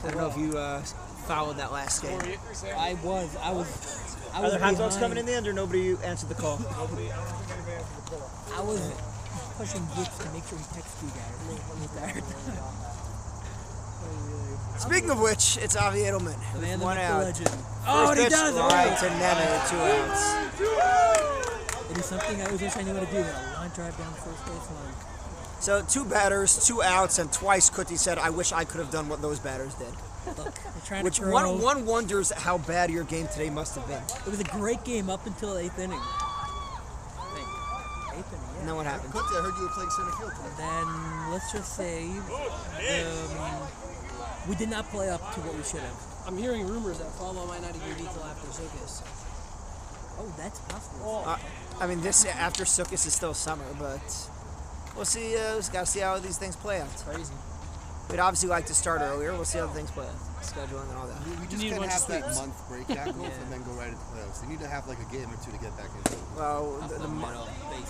I don't know if you followed that last game. I was Are there hot dogs behind. coming in the end, or nobody answered the call? I was pushing Gitz to make sure he texts you guys. Speaking of which, it's Avi Edelman. The with man, the one myth, the out. legend. Oh, and he Pitch does it. right to Neme, 2 outs. It is something I always wish I knew how to do. A line drive down the first baseline. So 2 batters, 2 outs, and twice Kuti said, "I wish I could have done what those batters did." Look, we're trying Which to throw. one wonders how bad your game today must have been. It was a great game up until 8th inning. And then what happened? Cookie, I heard you were playing center field today. Then let's just say we did not play up to what we should have. I'm hearing rumors that Falwell might not even be till after Zucas. Oh, that's possible. I mean, this after Sukkot is still summer, but we'll see. Just gotta see how these things play out. Crazy. We'd obviously like to start earlier. We'll see how things play out, scheduling and all that. We just need a can't bunch of have that sweeps. month break tackle and then go right into playoffs. You need to have like a game or two to get back into it. Well,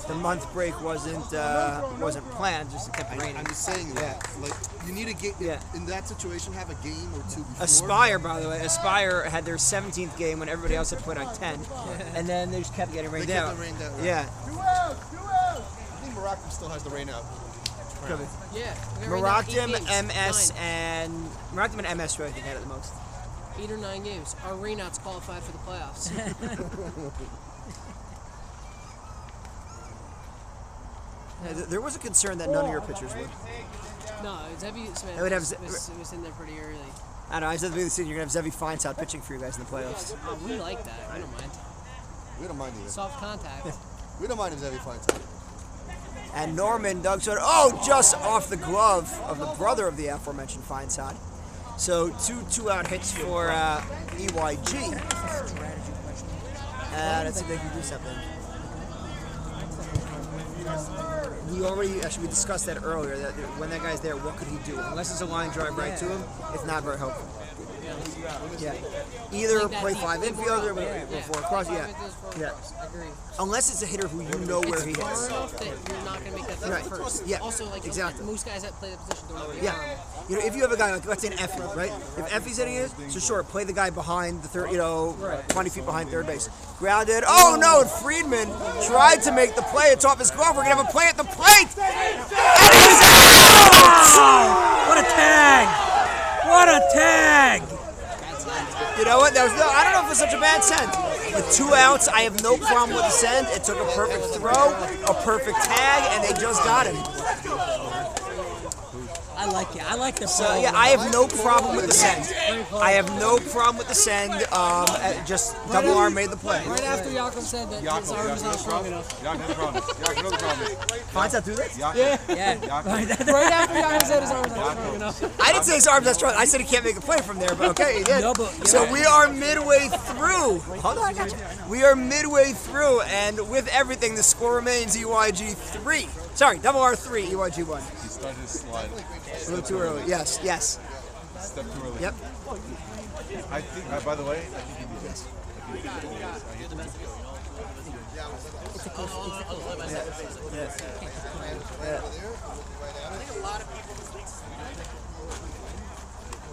the month break wasn't planned. Just it kept raining. I'm just saying that. Like, you need to get Yeah. in that situation. Have a game or two before. Aspire, by the way, Aspire had their 17th game when everybody else had played on 10, and then they just kept getting They rained kept out. the rain down. Right? Yeah, 2 outs. 2 outs. I think Morocco still has the rain out. could be. Yeah. we got right now 8 Moroccan, games. MS, 9. and Moroccan and MS really, I think had it the most. 8 or 9 games. Our rainouts qualified for the playoffs. Yeah, there was a concern that none of your pitchers would. No, Zevi Smith It would have was in there pretty early. I don't know. I just think you're gonna have Zevi Feinstein pitching for you guys in the playoffs. We like that. I don't mind. We don't mind either. Soft contact. We don't mind if Zevi finds it. And Norman, Doug said, just off the glove of the brother of the aforementioned Feinstein. So 2 out hits for EYG. Let's see if they can do something. We discussed that earlier, that when that guy's there, what could he do? Unless it's a line drive right to him, it's not very helpful. Yeah. Either play 5 infielder or 4 across. Yeah. I agree. Unless it's a hitter who you know where he Far hits. enough that you're not going to make that throw Right. first. Yeah, Also, like exactly. most guys that play that position don't know the Yeah. arm. You know, if you have a guy like, let's say an Effie, right? If Effie's hitting it, so sure, play the guy behind the third, 20 feet behind third base. Grounded. Oh no, and Friedman tried to make the play. It's off his glove. We're gonna have a play at the plate. And he's out! What a tag! What a tag! You know what? I don't know if it was such a bad send. With 2 outs, I have no problem with the send. It took a perfect throw, a perfect tag, and they just got him. I like it. I like the So yeah, I have no problem with the send. I have no problem with the send. Just double arm made the play. Right after Jakob said that his arm was not strong enough. Jakob, no problem. Jakob, no problem. Finds out through this? Yeah. Right after Giannis had his arms out, you know. I didn't say his arms that strong. I said he can't make a play from there, but okay, he did. No, but- So we are midway through. Hold on, I got you. We are midway through, and with everything, the score remains EYG 3. Sorry, double R 3, EYG 1. He started his slide. A little too early. Yes, yes. Step too early. Yep. I think, by the way, I think he did this.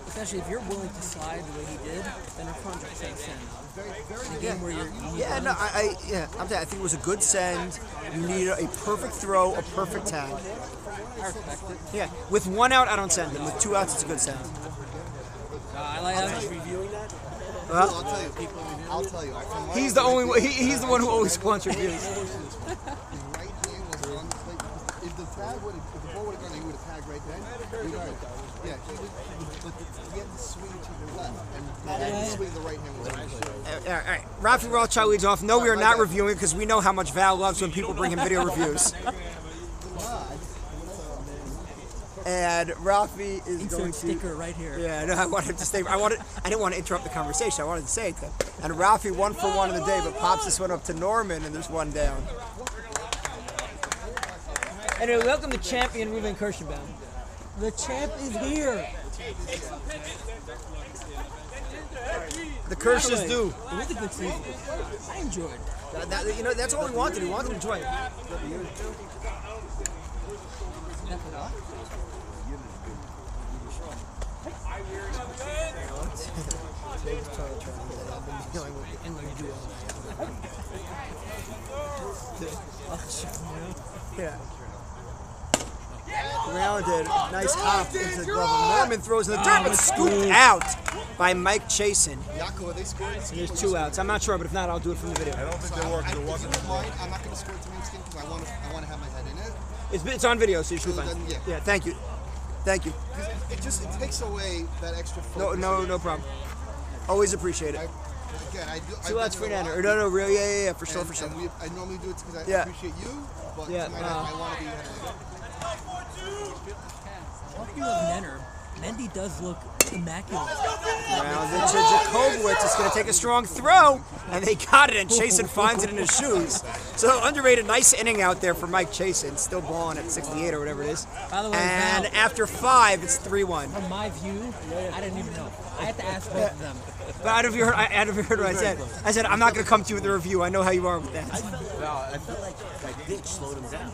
Especially if you're willing to slide the way he did, then your contract makes sense. In a game where you're Yeah, no, I'm saying, I think it was a good send. You needed a perfect throw, a perfect tag. I respect it. Yeah, with 1 out, I don't send him. With 2 outs, it's a good send. I like that. Reviewing that? Well, I'll tell you. he's the only one. He's the one who always wants reviews. Right hand was on the plate. If the ball would have gone, he would have tagged right then. Yeah, he had to swing to the left, and the swing to the right hand was on the plate. All right, Rafi Rothschild leads off. No, we are not reviewing because we know how much Val loves when people bring him video reviews. And Rafi is going Insert to. sticker right here. Yeah, no, I wanted to stay. I didn't want to interrupt the conversation. I wanted to say it. And Rafi 1 for 1 in the day, but pops this one up to Norman, and there's 1 down. Anyway, welcome to champion Ruben Kirschenbaum. The champ is here. The Kirsch is due. It was a good season. I enjoyed. That's all we wanted. We wanted to enjoy it. Yeah. Grounded. Nice hop into the glove. Norman throws in the dirt, but scooped out by Mike Chasen. Yaakov, they scored. And there's 2 outs. I'm not sure, but if not, I'll do it from the video. I don't think they worked. There wasn't a point. I'm not going to score to Minskin because I want to have my head in it. It's on video, so you should be So fine. then, yeah. Yeah, thank you. Thank you. It takes away that extra focus. No problem. Always appreciate it. Again, I do. 2 outs for an ender. No, really, yeah, for sure. And I normally do it because I Yeah. appreciate you, but Yeah, tonight I want to be ahead of you. Talking of Nenner, Mendy does look immaculate. Grounded to Jacobowitz. It's going to take a strong throw, and they got it, and Chasen finds it in his shoes. So underrated, nice inning out there for Mike Chasen. Still balling at 68 or whatever it is. By the way, And Val, after 5, it's 3-1. from my view, I didn't even know. I had to ask both of them. But out of your, I heard what I said. I said, I'm not going to come to you with a review. I know how you are with that. I felt like Ditch slowed him down.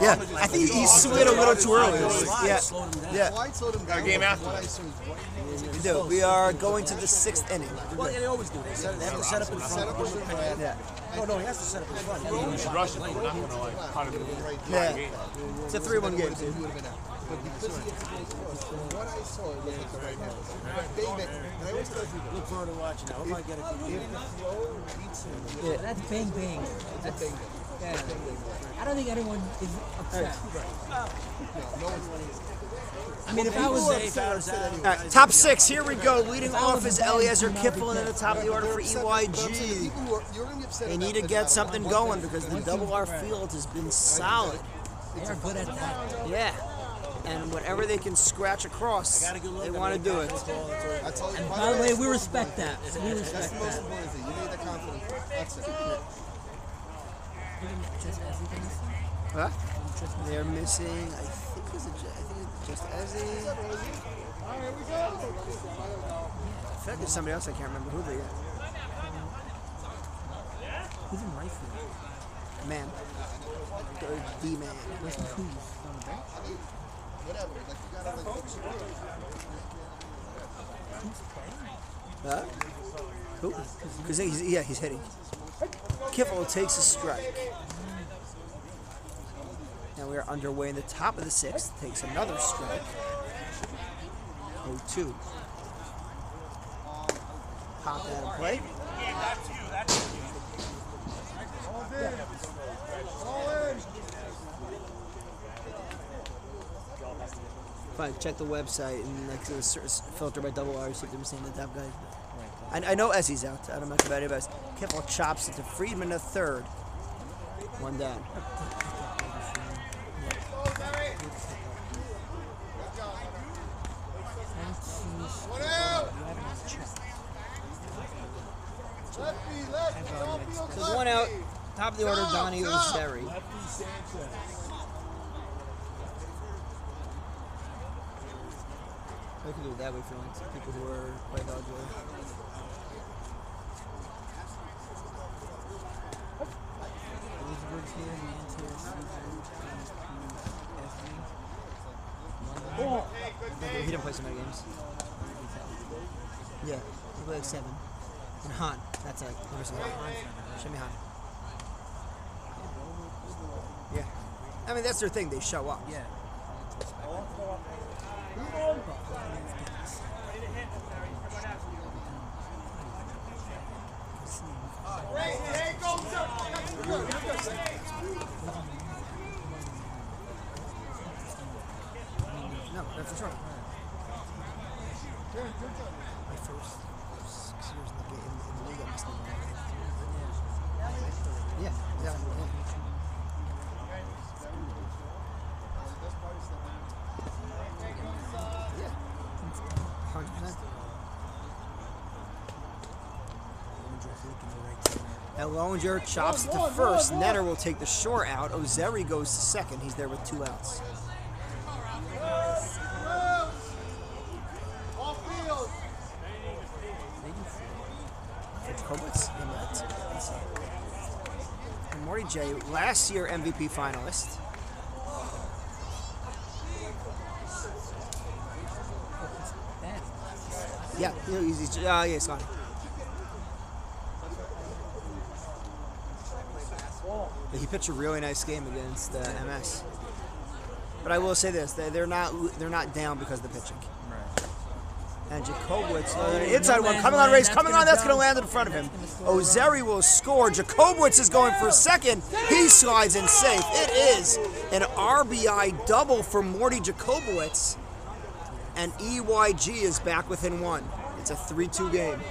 Yeah, I think he slid a little too early. Yeah, Slowed him down. yeah. Slide slowed him down. game after. What I assume is We do. We are going to the 6th inning. Well, yeah, they always do. They have to set up in front. set up with the path. Yeah. No, he has to set up in front. We should rush it. We're not going to cut it. Yeah. It's a 3-1 game, He dude. would have been out. But because he gets close, from what I saw, it looked like the right hand. And I always tell people, Look forward to watching now. If I get it, if the flow beats him, That's bang bang. it's a big Yeah. I don't think anyone is upset. no one's I mean, if I was All right, top 6. Here we go. Leading off is Eliezer Kifflin in the top of the order for EYG. You're going to be upset. They about need to this get out. something going because the double R field has been solid. they are good at that. Yeah. And whatever they can scratch across, they want to do it. That's all. And by the way, we respect that. We That's respect the most that. important thing. You need the confidence. That's it. Just as he can see. Huh? They're missing, I think it's just Ezzy. I feel like there's somebody else I can't remember who they got. Who's in right field? Man. Or D-Man. Where's the Coos on the bench? Whatever. Like you gotta like. Who's playing? Huh? Who? Because he's hitting. Kiffle takes a strike. Now we are underway in the top of the 6th. Takes another strike. 0-2. Pop out of play. Fine, check the website and like filter by double R, see if they're missing the top guys. I know Essie's out. I don't know about anybody else. Kiffle chops it to Friedman, a third. 1 down. Top of the order, Donnie Ozeri. I can do it that way for like people who are quite eligible. He didn't play so many games. Yeah, he played like 7. And Han, that's like number 7. Show me Han. Yeah. I mean, that's their thing, they show up. Yeah. No, that's for sure. My first 6 years in the league, I must have been. Yeah, exactly. Yeah. 100%. Now Lowinger chops to first. Netter will take the short out. Ozeri goes to second. He's there with 2 outs. And Morty J, last year MVP finalist. Yeah, he's fine. He pitched a really nice game against MS. But I will say this: they're not down because of the pitching. And Jacobowitz, inside one, coming on race, coming on, that's going to land in front of him. Ozeri will score. Jacobowitz is going for second. He slides in safe. It is an RBI double for Morty Jacobowitz. And EYG is back within 1. It's a 3-2 game.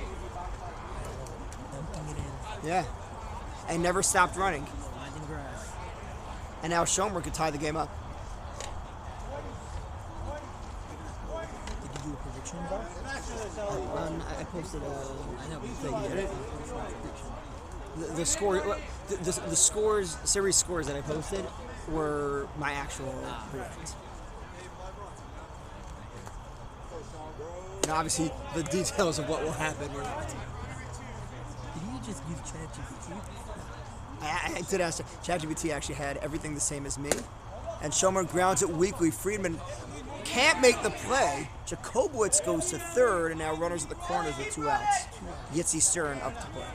Yeah. And never stopped running. And now Schomer could tie the game up. I posted the score. The scores, series scores that I posted were my actual predictions. And obviously, the details of what will happen. Did you just use ChatGPT? I did ask. ChatGPT actually had everything the same as me, and Schomer grounds it weakly. Friedman can't make the play. Jacobowitz goes to third, and now runners at the corners with 2 outs. Yitzi Stern up to play.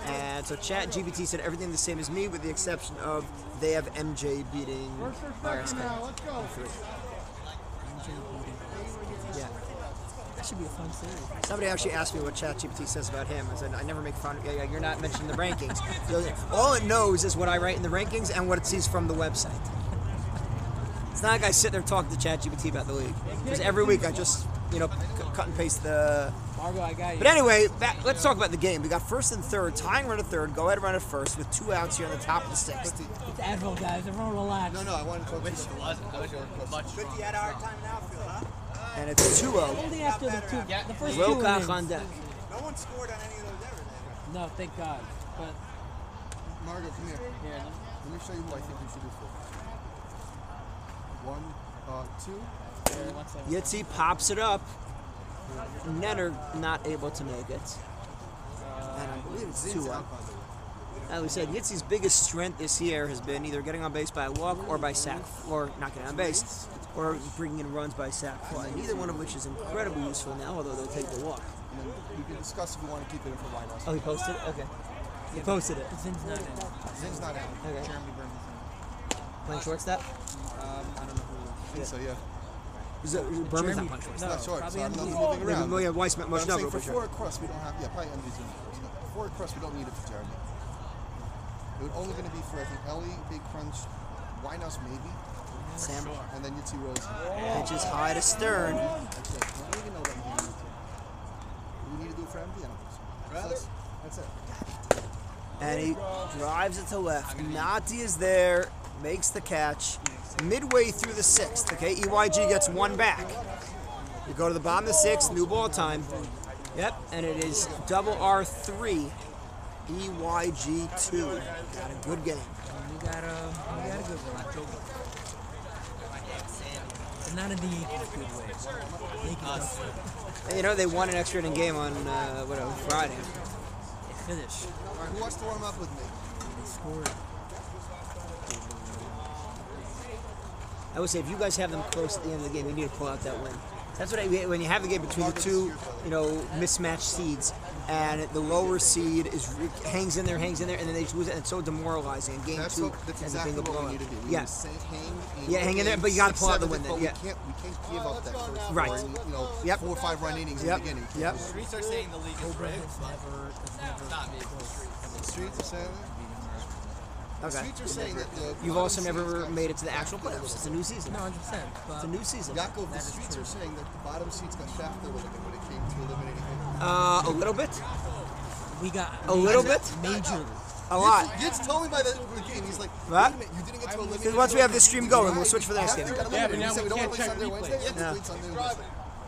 And so ChatGPT said everything the same as me, with the exception of they have MJ beating RSK. Yeah. That should be a fun series. Somebody actually asked me what ChatGPT says about him. I said, I never make fun of you're not mentioning the rankings. All it knows is what I write in the rankings and what it sees from the website. It's not like I sit there talking to ChatGPT about the league. Because every week I just, cut and paste the... Margo, I got you. But anyway, let's talk about the game. We got first and third, tying run at third, go ahead run at first with 2 outs here on the top of the 6th. It's Advil, guys. Everyone relax. No, I wanted to talk to you about You had a hard time in outfield, huh? And it's 2-0. Only after the first 2 Wilcox innings. on deck. No one scored on any of those ever. No, thank God. But Margo, come here. yeah, Let me show you who I think we should do for. 1, 2. Yitzi pops it up. Netter not able to make it. And I believe it's 2-1. As we said, Yitzi's biggest strength this year has been either getting on base by a walk or by sac, or not getting on base, or bringing in runs by sac fly. Neither one of which is incredibly useful now, although they'll take the walk. And then we can discuss if we want to keep it in for Rhinos. Oh, he posted it? Okay. He posted it. Zin's not in. Zin's not out. Okay. Jeremy Burns. Playing shortstop? I don't know who. I think so, yeah. Is it Berman's not playing shortstop? It's not short, probably so I don't know MD. who's moving around. Yeah, Weiss But I'm motion saying over for for 4 sure. across, we don't have. Yeah, probably MD's in first. 4 across, we don't need it for Jeremy. It would only going to be for, I think, Ellie, Big Crunch, Winehouse maybe, Sam and then Yitzi Rose. pitches high to Stern. That's it. I don't even know that we need to. Do we need to do it for MD? I don't think so. That's it. And he drives it to left. Nati is there, makes the catch. Midway through the 6th, okay, EYG gets 1 back. You go to the bottom of the 6th, new ball time. Yep, and it is double R3 EYG 2. Got a good game. We got a good one. But not in the Yankees good way. Yankees And, you know, they won an extra inning game on Friday. they finish. All right, who wants to warm up with me? They scored. I would say if you guys have them close at the end of the game, you need to pull out that win. That's what when you have the game between the two, mismatched seeds, and the lower seed hangs in there, and then they lose it, and it's so demoralizing. Game That's 2 that's ends up exactly being a what we blowout. need to do. We Yeah. need to Hang in there, but you got to pull out the win. Then, But yeah. we can't give up that first Right. score and, Yep. 4 or 5 run innings in the beginning. Yep. Streets are saying the league is rigged. It's not me. The streets are saying that. The Okay. streets are saying that You've also never made it to the actual playoffs. It's a new season. No, 100%. It's a new season. Yaakov, the streets are saying that the bottom seats got shafted a little bit when it came to eliminating him. A little bit. We got A little bit. majorly. A lot. Yitz told me by the game, he's like, What? wait a minute, you didn't get to eliminate. Because once we have this stream going, we'll switch for the next game. Yeah, but now we we don't can't play check Sunday, Wednesday. replays. Yeah, we played Sunday, Wednesday.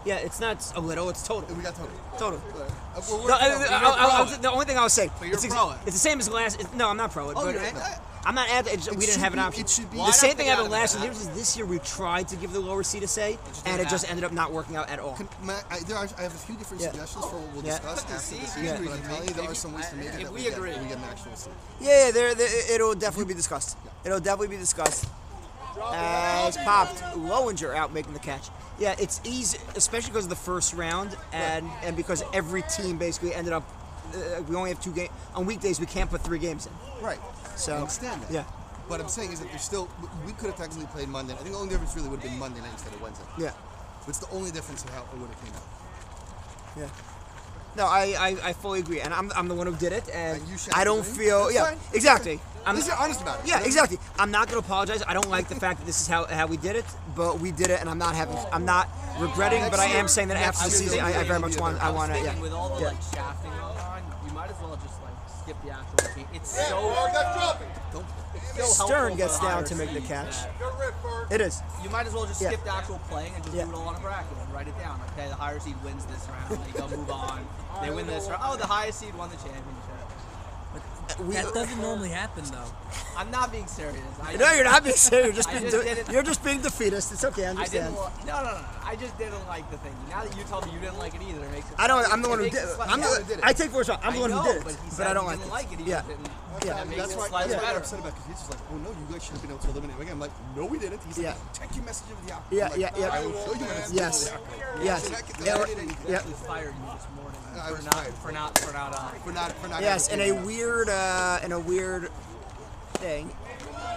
Yeah, it's not a little. It's total. We got total. Total. We're No, working on it. the only thing I'll say, But you're it's, pro it. it's the same as last. No, I'm not pro it. Oh, but you're anti? I'm not anti. We didn't should have an be- option. it should be- The Why same not thing the happened guy last that year. This year we tried to give the lower seed a say, and it just ended up not working out at all. I have a few different Yeah. suggestions for what we'll Yeah. discuss after the season, Yeah. but I'm telling you, there are some ways to make it If that we get agree. an actual seed. Yeah, it'll definitely be discussed. It'll definitely be discussed. As popped, Lowinger out making the catch. Yeah, it's easy, especially because of the first round, and because every team basically ended up. We only have 2 games on weekdays. We can't put 3 games in. Right. So I understand that. Yeah. What I'm saying is that there's still, we could have technically played Monday. I think the only difference really would have been Monday night instead of Wednesday. Yeah. It's the only difference in how it would have came out. Yeah. No, I fully agree, and I'm the one who did it, and And you I don't shafted me? feel That's yeah fine. exactly. At least you're honest about it. Yeah, exactly. I'm not gonna apologize. I don't like the fact that this is how we did it, but we did it, and I'm not regretting, but I am saying that after the season, I very much want to yeah. With all the Yeah. like shafting going on, you might as well just like skip the actual game. It's so Stern helpful gets for the down higher to make the seeds catch. that It is. You might as well just Yeah. skip the actual playing and just Yeah. do it all on a bracket and write it down. Like, okay, the higher seed wins this round. They go move on. They win this round. Oh, the highest seed won the championship. That doesn't normally happen though. I'm not being serious. No, you're not being serious. You're just I being just did it. you're just being defeatist. It's okay. I I understand. didn't. No. I just didn't like the thing. Now that you told me you didn't like it either, it makes it. I don't. I'm the it one who makes did. it slightly- I'm yeah, the, I take first. I'm the one who did it, But, he but said I don't he like didn't it. like it. He Yeah. didn't. Yeah. That makes That's it why slightly I'm better. upset about because he's just like, oh no, you guys should have been able to eliminate again. I'm like, no, we didn't. He's Yeah. like, check your message of the outcome. Yeah, I'm like, yeah. I will show you my message. Yes. Yes. Yeah. Yeah. Actually fired you this morning I was for not fired. for not. Yes, in having a weird thing,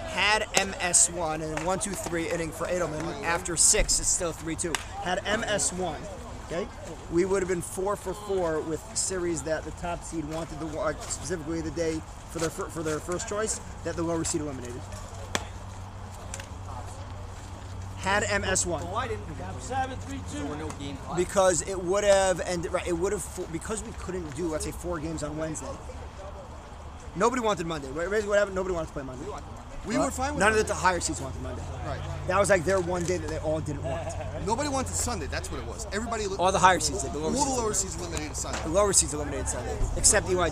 had MS1 and 1-2-3 inning for Edelman. After 6, it's still 3-2. Had MS1, okay, we would have been 4 for 4 with series that the top seed wanted to watch, specifically the day for their first choice that the lower seed eliminated. Had MS1. Why didn't we have 7-3-2? Or no game clock? Because it would have ended right. It would have because we couldn't do, let's say, 4 games on Wednesday. Nobody wanted Monday. Basically, what happened? Nobody wanted to play Monday. We were fine with None it. of the higher seats wanted Monday. Right. That was like their one day that they all didn't want. Nobody wanted Sunday. That's what it was. Everybody. All the higher seats did. The lower All the seats. lower seeds eliminated Sunday. The lower seats eliminated Sunday, except EYG. You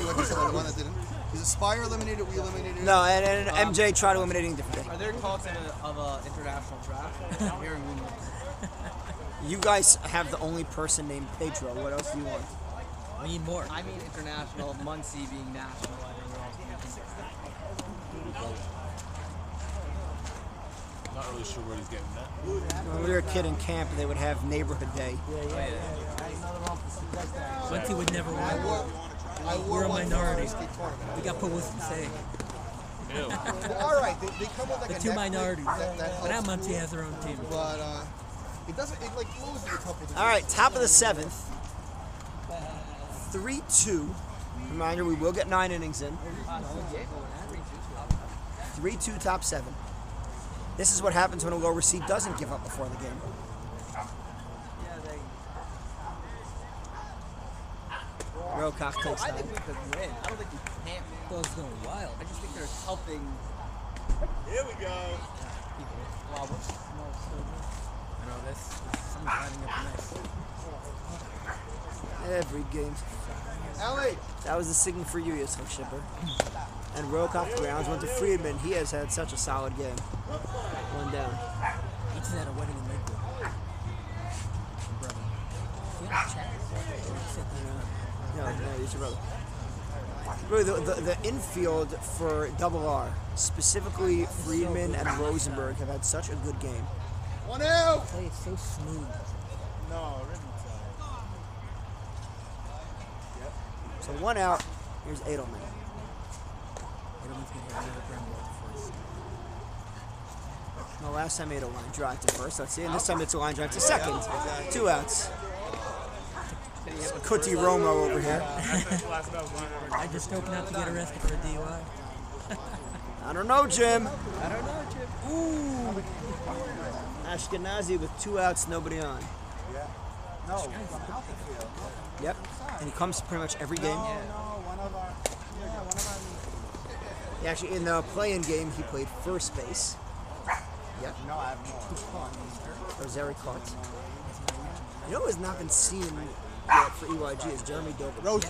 like to say the one that didn't. Is Aspire eliminated? We eliminated. No, and MJ tried eliminating a different day. Are there talks of an international draft? I'm hearing rumors. You guys have the only person named Pedro. What else do you want? We need more. I mean international, Muncie being national. I think we're all I'm not really sure where he's getting that. When we were a kid in camp, they would have neighborhood day. Muncie would never win. We're a minority. We got put with some say. All right, they come with like The a two neck minorities. that But now helps Muncie move, has their own team. But it doesn't. It like flows in a couple. All right, top of the 7th. 3-2. Reminder: we will get 9 innings in. 3-2, top 7. This is what happens when a lower seed doesn't give up before the game. Rocock takes I that. think we could win. I don't think we can't win. Ball's going wild. I just think they're helping Here we go. people. Wow, what's I know this. Someone's lining up nice. Every game. Ellie! That was the signal for you, yes, Shipper. And Rokoff grounds went to Friedman. He has had such a solid game. One down. He just had a wedding in Lakewood. Brother. Do you have a chat? No, he's your brother. Really, the infield for Double R, specifically Friedman and Rosenberg, have had such a good game. 1-0! Play it so smooth. So 1 out. Here's Edelman. Edelman's gonna hit another ground ball first. No, last time Edelman drive to first. Let's see. And this time it's a line drive to second. 2 outs. Kuti Romo over here. I just hope not to get arrested for a DUI. I don't know, Jim. I don't know, Jim. Ooh. Ashkenazi with 2 outs, nobody on. Yeah. No, from Alphafield. Yep. And he comes pretty much every game. One of our. He actually, in the play-in game, he played first base. Yep. No, I have more. Or Zeri caught. You know who has not been seen yet for EYG is Jeremy Dover. Rose.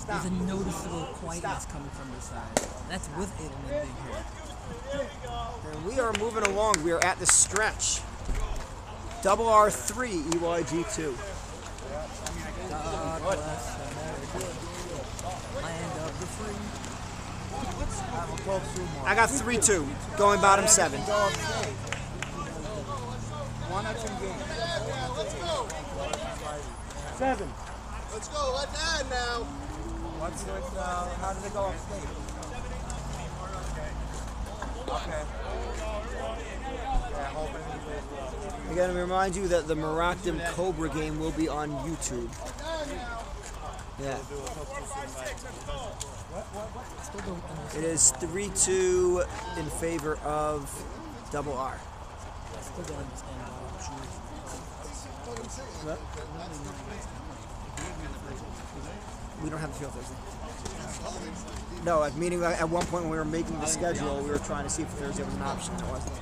There's a noticeable quietness coming from this side. That's with Edelman being here. And we are moving along. We are at the stretch. Double R3, EYG 2. God bless America. Land of the free. I got 3-2, going bottom 7. One out in game. Let's go. 7. Let's go. Let's add now. How did it go upstate? Okay. I gotta remind you that the Maractum Cobra game will be on YouTube. Yeah. It is 3-2 in favor of Double R. What? We don't have the field Thursday. No, meaning at one point when we were making the schedule, we were trying to see if Thursday was an option. It wasn't.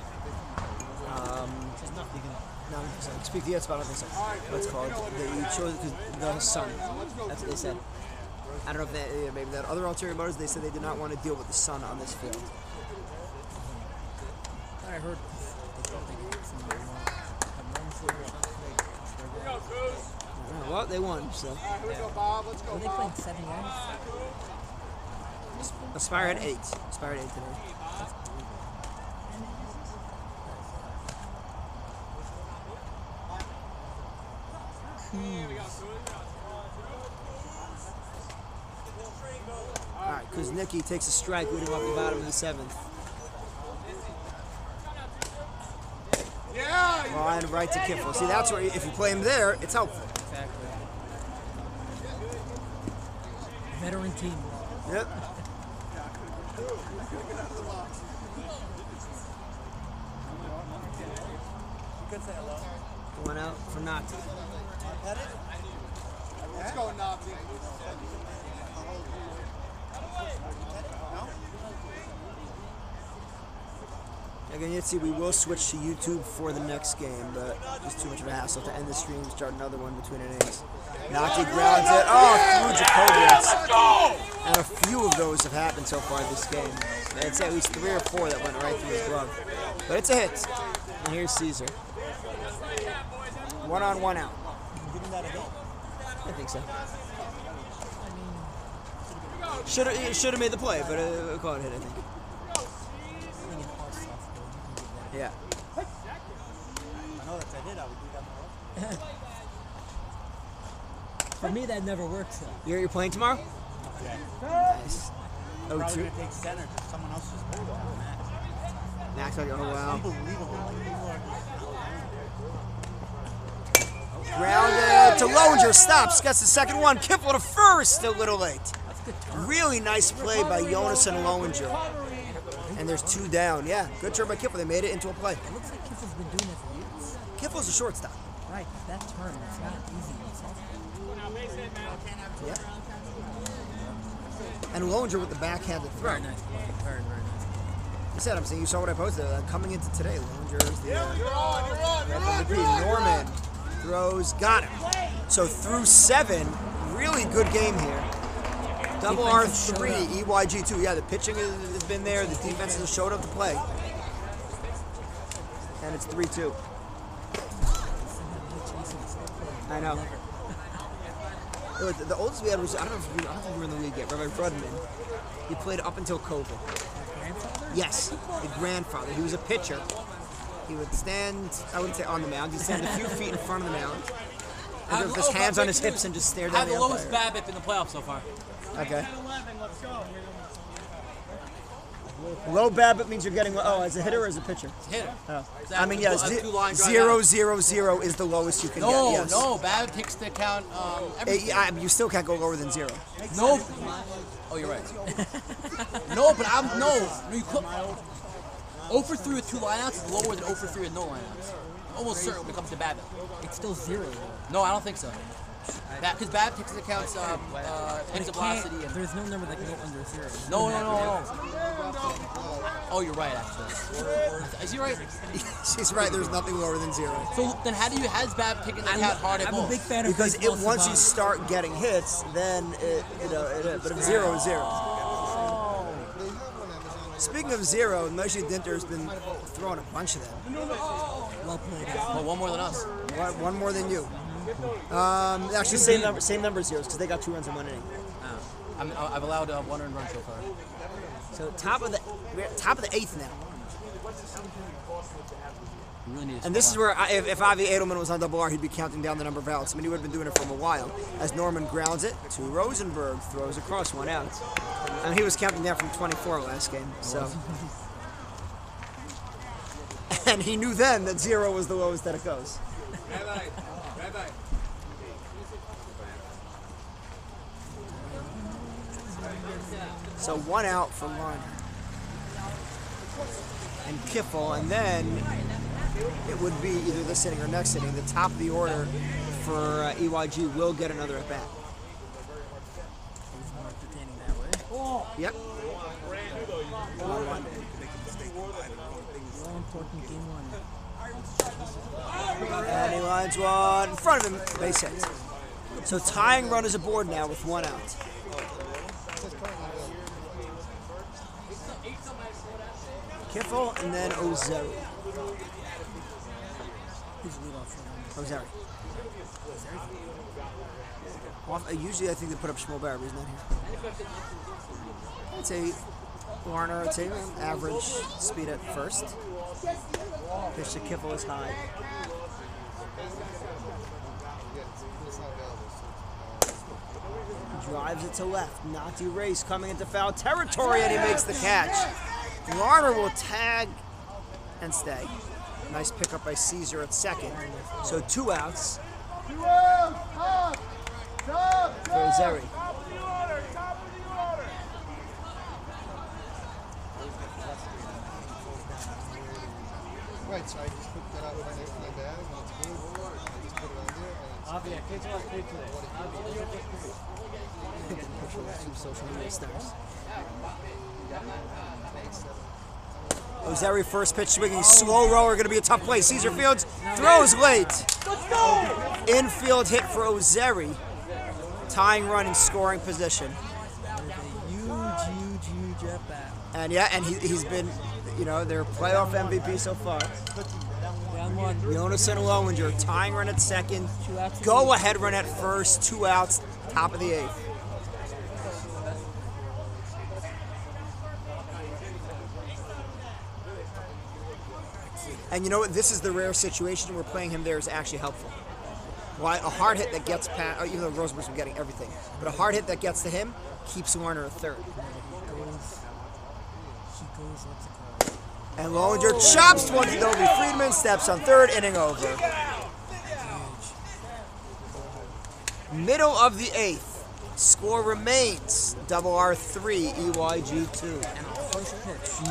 No, speak to you about what's called. They chose the sun. That's what they said. I don't know if they, maybe that other ulterior motives. They said they did not want to deal with the sun on this field. I heard they thought they could some Well, they won, so. Here we go, Bob. Let's go, Were they playing 7 games? Aspire at 8. Aspire at 8 today. Alright, Kuznicki takes a strike leading off the bottom of the 7th. Yeah! Line right to Kiffle. See, that's where, if you play him there, it's helpful. Exactly. Veteran team. Yep. One out for Nazi. Let's go, Nazi. Again, you see, we will switch to YouTube for the next game, but it's too much of a hassle to end the stream and start another one between innings. Nazi grounds it. Oh, through Jacobians. And a few of those have happened so far this game. I'd say at least 3 or 4 that went right through his glove. But it's a hit. And here's Caesar. 1 on, 1 out. I think so. Should have made the play, but call it a hit, I think. Yeah. I know that's I did. I would do that more. For me, that never works. You're playing tomorrow? Okay. Nice. Probably 0-2. gonna take center because someone else just pulled on Max. Max, oh wow. Unbelievable. Grounded to Lowinger, stops, gets the second one. Kiffle to first, a little late. Really nice play by Jonas and Lowinger. And there's 2 down. Yeah, good turn by Kiffle. They made it into a play. It looks like Kiffle's been doing that for years. Kiffle's a shortstop. Right, that turn, it's not easy. Yeah. And Lowinger with the backhanded throw. Very nice play. Very, very nice play. I said, I'm saying you saw what I posted. Coming into today, Lowenger's the MVP. Norman throws, got him. So through 7, really good game here. Double R3, EYG 2. Yeah, the pitching has been there. The defense has showed up to play. And it's 3-2. I know. The oldest we had was, I don't think we were in the league yet, Rabbi Rudman. He played up until COVID. Yes, the grandfather. He was a pitcher. He would stand, I wouldn't say on the mound, he'd stand a few feet in front of the mound. And with his hands on his hips and just stare down Have the the lowest umpire. BABIP in the playoffs so far. Okay. Low BABIP means you're getting, as a hitter or as a pitcher? Hitter. Oh. That I mean, yes, a two-line 0-0-0 is the lowest you can get, yes. No, BABIP takes into account everything. You still can't go lower than 0. No. Oh, you're right. No, but you could. 0 for 3 with 2 lineouts is lower than 0 for 3 with no lineouts. Almost certain when it comes to BABIP. It's still 0. No, I don't think so. Because BABIP takes into account exit velocity. And There's no number that can go under 0. No. Oh, you're right, actually. Is he right? She's right. There's nothing lower than 0. So then, how does BABIP take into account hard hit I'm balls? a big fan of Because baseball once you savant. start getting hits, then but if 0 is 0. Speaking of 0, Moshe Dinter's been throwing a bunch of them. Well played. Well, one more than us. One more than you. Actually, same number of zeros because they got 2 runs in 1 inning. I've allowed 1 earned run so far. So we're at top of the 8th now. We really need to And this is where, if Avi Edelman was on double R, he'd be counting down the number of outs. I mean, he would have been doing it for a while. As Norman grounds it to Rosenberg, throws across, 1 out. And he was counting down from 24 last game. So, and he knew then that 0 was the lowest that it goes. Rabbi. So 1 out for Larner. And Kiffle, and then it would be either this inning or next inning. The top of the order for EYG will get another at bat. He's more entertaining that way. Yep. All important game 1. And he lines 1 in front of him, base hit. So tying run is aboard now with 1 out. Kiffle and then Ozeri. Who's lead off for him? Ozeri. Usually I think they put up Schmolberg, but he's not here. I'd say Larner, I'd say average speed at first. Pitch to Kiffle is high. Drives it to left, not erase, coming into foul territory, and he makes the catch. Larner will tag and stay. Nice pickup by Caesar at second. So 2 outs. For Ozeri. Right, so I just put that out right next to my bag, and it's good. I just put it on there, and it's Two social media stars. Ozeri first pitch swinging, slow roller, going to be a tough play. Caesar Fields throws late. Infield hit for Ozeri. Tying run in scoring position. Huge at bat. And he's been, their playoff MVP so far. Down 1. Jonas and Lowinger, tying run at second. Go ahead run at first, 2 outs, top of the 8th. And you know what? This is the rare situation where playing him there is actually helpful. Why? A hard hit that gets past, even though Rosenberg's been getting everything, but a hard hit that gets to him keeps Warner at third. And Lowinger chops one to Dobie. Friedman steps on third, inning over. Middle of the 8th. Score remains double R3, EYG 2.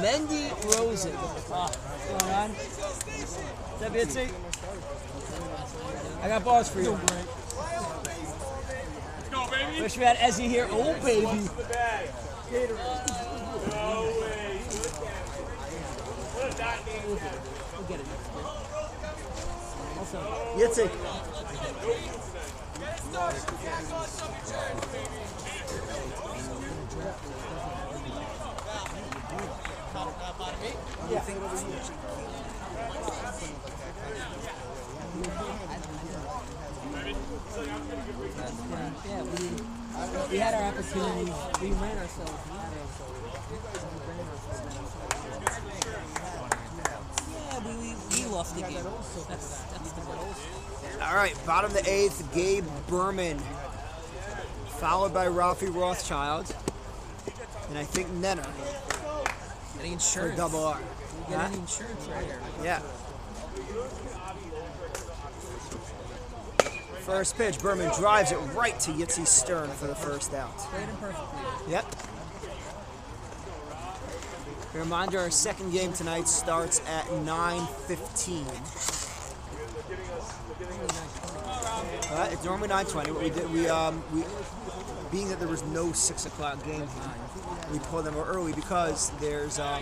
Mendy Rosen. What's going on? Is that Bitsy? I got balls for you. Let's go, baby. Wish we had Ezzy here. Oh, baby. We'll get it next year. Also, Yitzik. yeah, we had our opportunities. We ran ourselves out of. Yeah, we lost the game. That's the goal. All right, bottom of the 8th, Gabe Berman, followed by Rafi Rothschild, and I think Nenner Getting for insurance. double R. We're getting insurance right here. Yeah. First pitch, Berman drives it right to Yitzi Stern for the first out. Played him perfectly. Yep. A reminder, our second game tonight starts at 9:15. It's normally 9:20. What we did, we being that there was no 6 o'clock game, we pulled them early because there's no,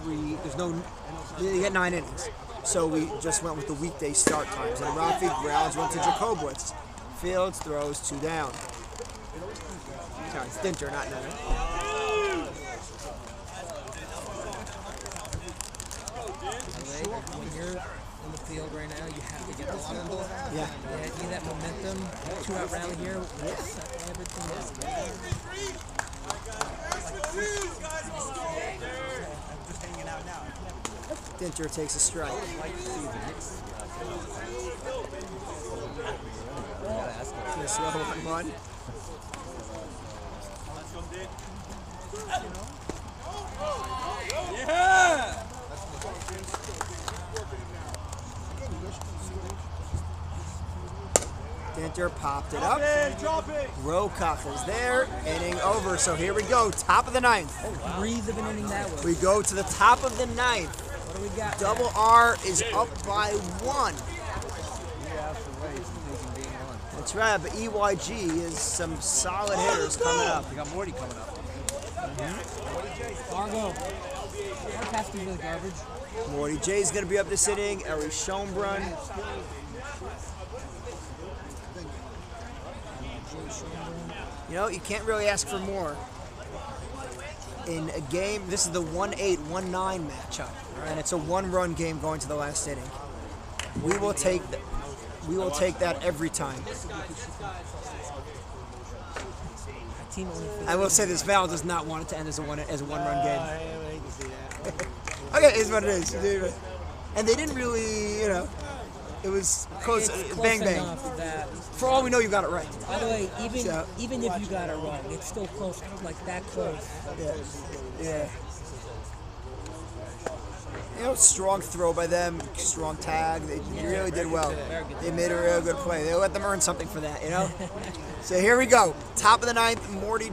you get 9 innings. So we just went with the weekday start times. And Rafi grounds went to Jacobowitz. Fields throws 2 down. Sorry, it's Dinter, not Nenner. When you're in the field right now, you have to get the ball. Yeah. Yeah, need that momentum. 2-out rally here. Everything else. Dinter takes a strike. Just roll him on. Yeah! Dinter popped it up. Drop it! Rokoff is there. Inning over. So here we go. Top of the 9th. 3 of an inning that way. We go to the top of the 9th. What do we got? Double R is up by 1. That's right, but EYG is some solid hitters coming up. We got Morty coming up. Fargo. Our pass through the garbage. Morty J is going to be up this inning. Ellie Schoenbrunn. You know, you can't really ask for more. In a game, this is the 1-8, 1-9 matchup, and it's a 1-run game going to the last inning. We will take that every time. I will say this: Val does not want it to end as a one-run game. Okay, it's what it is. And they didn't really, you know, it was close, bang bang. For all we know, you got it right. By the way, even if you got it wrong, it's still close, like that close. Yeah. You know, strong throw by them, strong tag. They really did well. They made a real good play. They let them earn something for that, you know? So here we go. Top of the 9th, Morty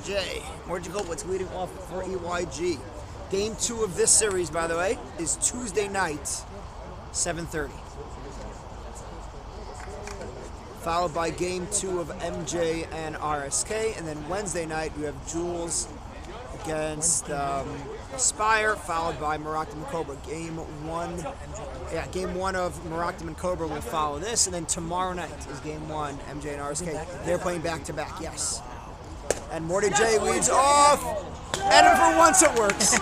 J. Morty Jacobowitz leading off for EYG. Game 2 of this series, by the way, is Tuesday night, 7:30. Followed by Game 2 of MJ and RSK. And then Wednesday night, we have Jules against Aspire, followed by Meraktim and Cobra. Game 1 of Meraktim and Cobra will follow this, and then tomorrow night is Game 1, MJ and RSK. They're playing back-to-back, yes. And Morty J leads off, and for once it works.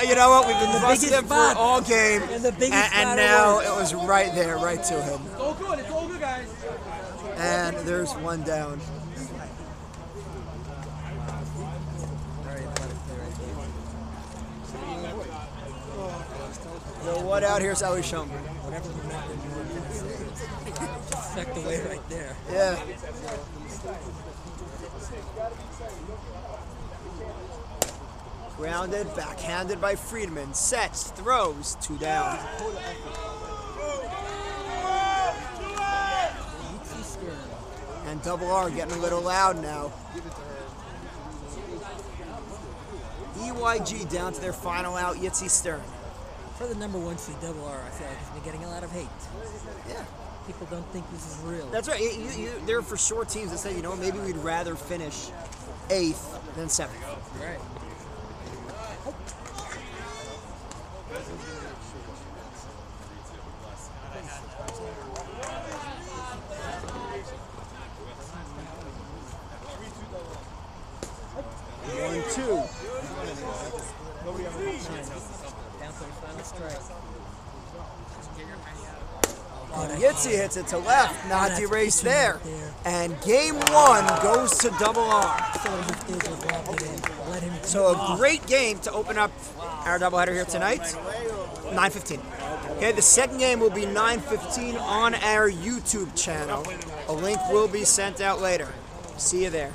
You know what, we've been busting him for all game, and now it was right there, right to him. It's all good, guys. And there's one down. The what out here is Ellie Schoenberg. Whatever the method you were going to say. Checked away right there. Yeah. Grounded, backhanded by Friedman. Sets, throws, 2 down. And Double R getting a little loud now. EYG down to their final out, Yitzi Stern. For the number 1 seed Double R, I feel like he's been getting a lot of hate. Yeah. People don't think this is real. That's right. There are for sure teams that say, you know, maybe we'd rather finish 8th than 7th. Right. 1-2. Down for the final strike. Yitzy hits it to left, not erased there. And game 1 goes to double R. So a great game to open up our doubleheader here tonight. 9:15. Okay, the second game will be 9:15 on our YouTube channel. A link will be sent out later. See you there.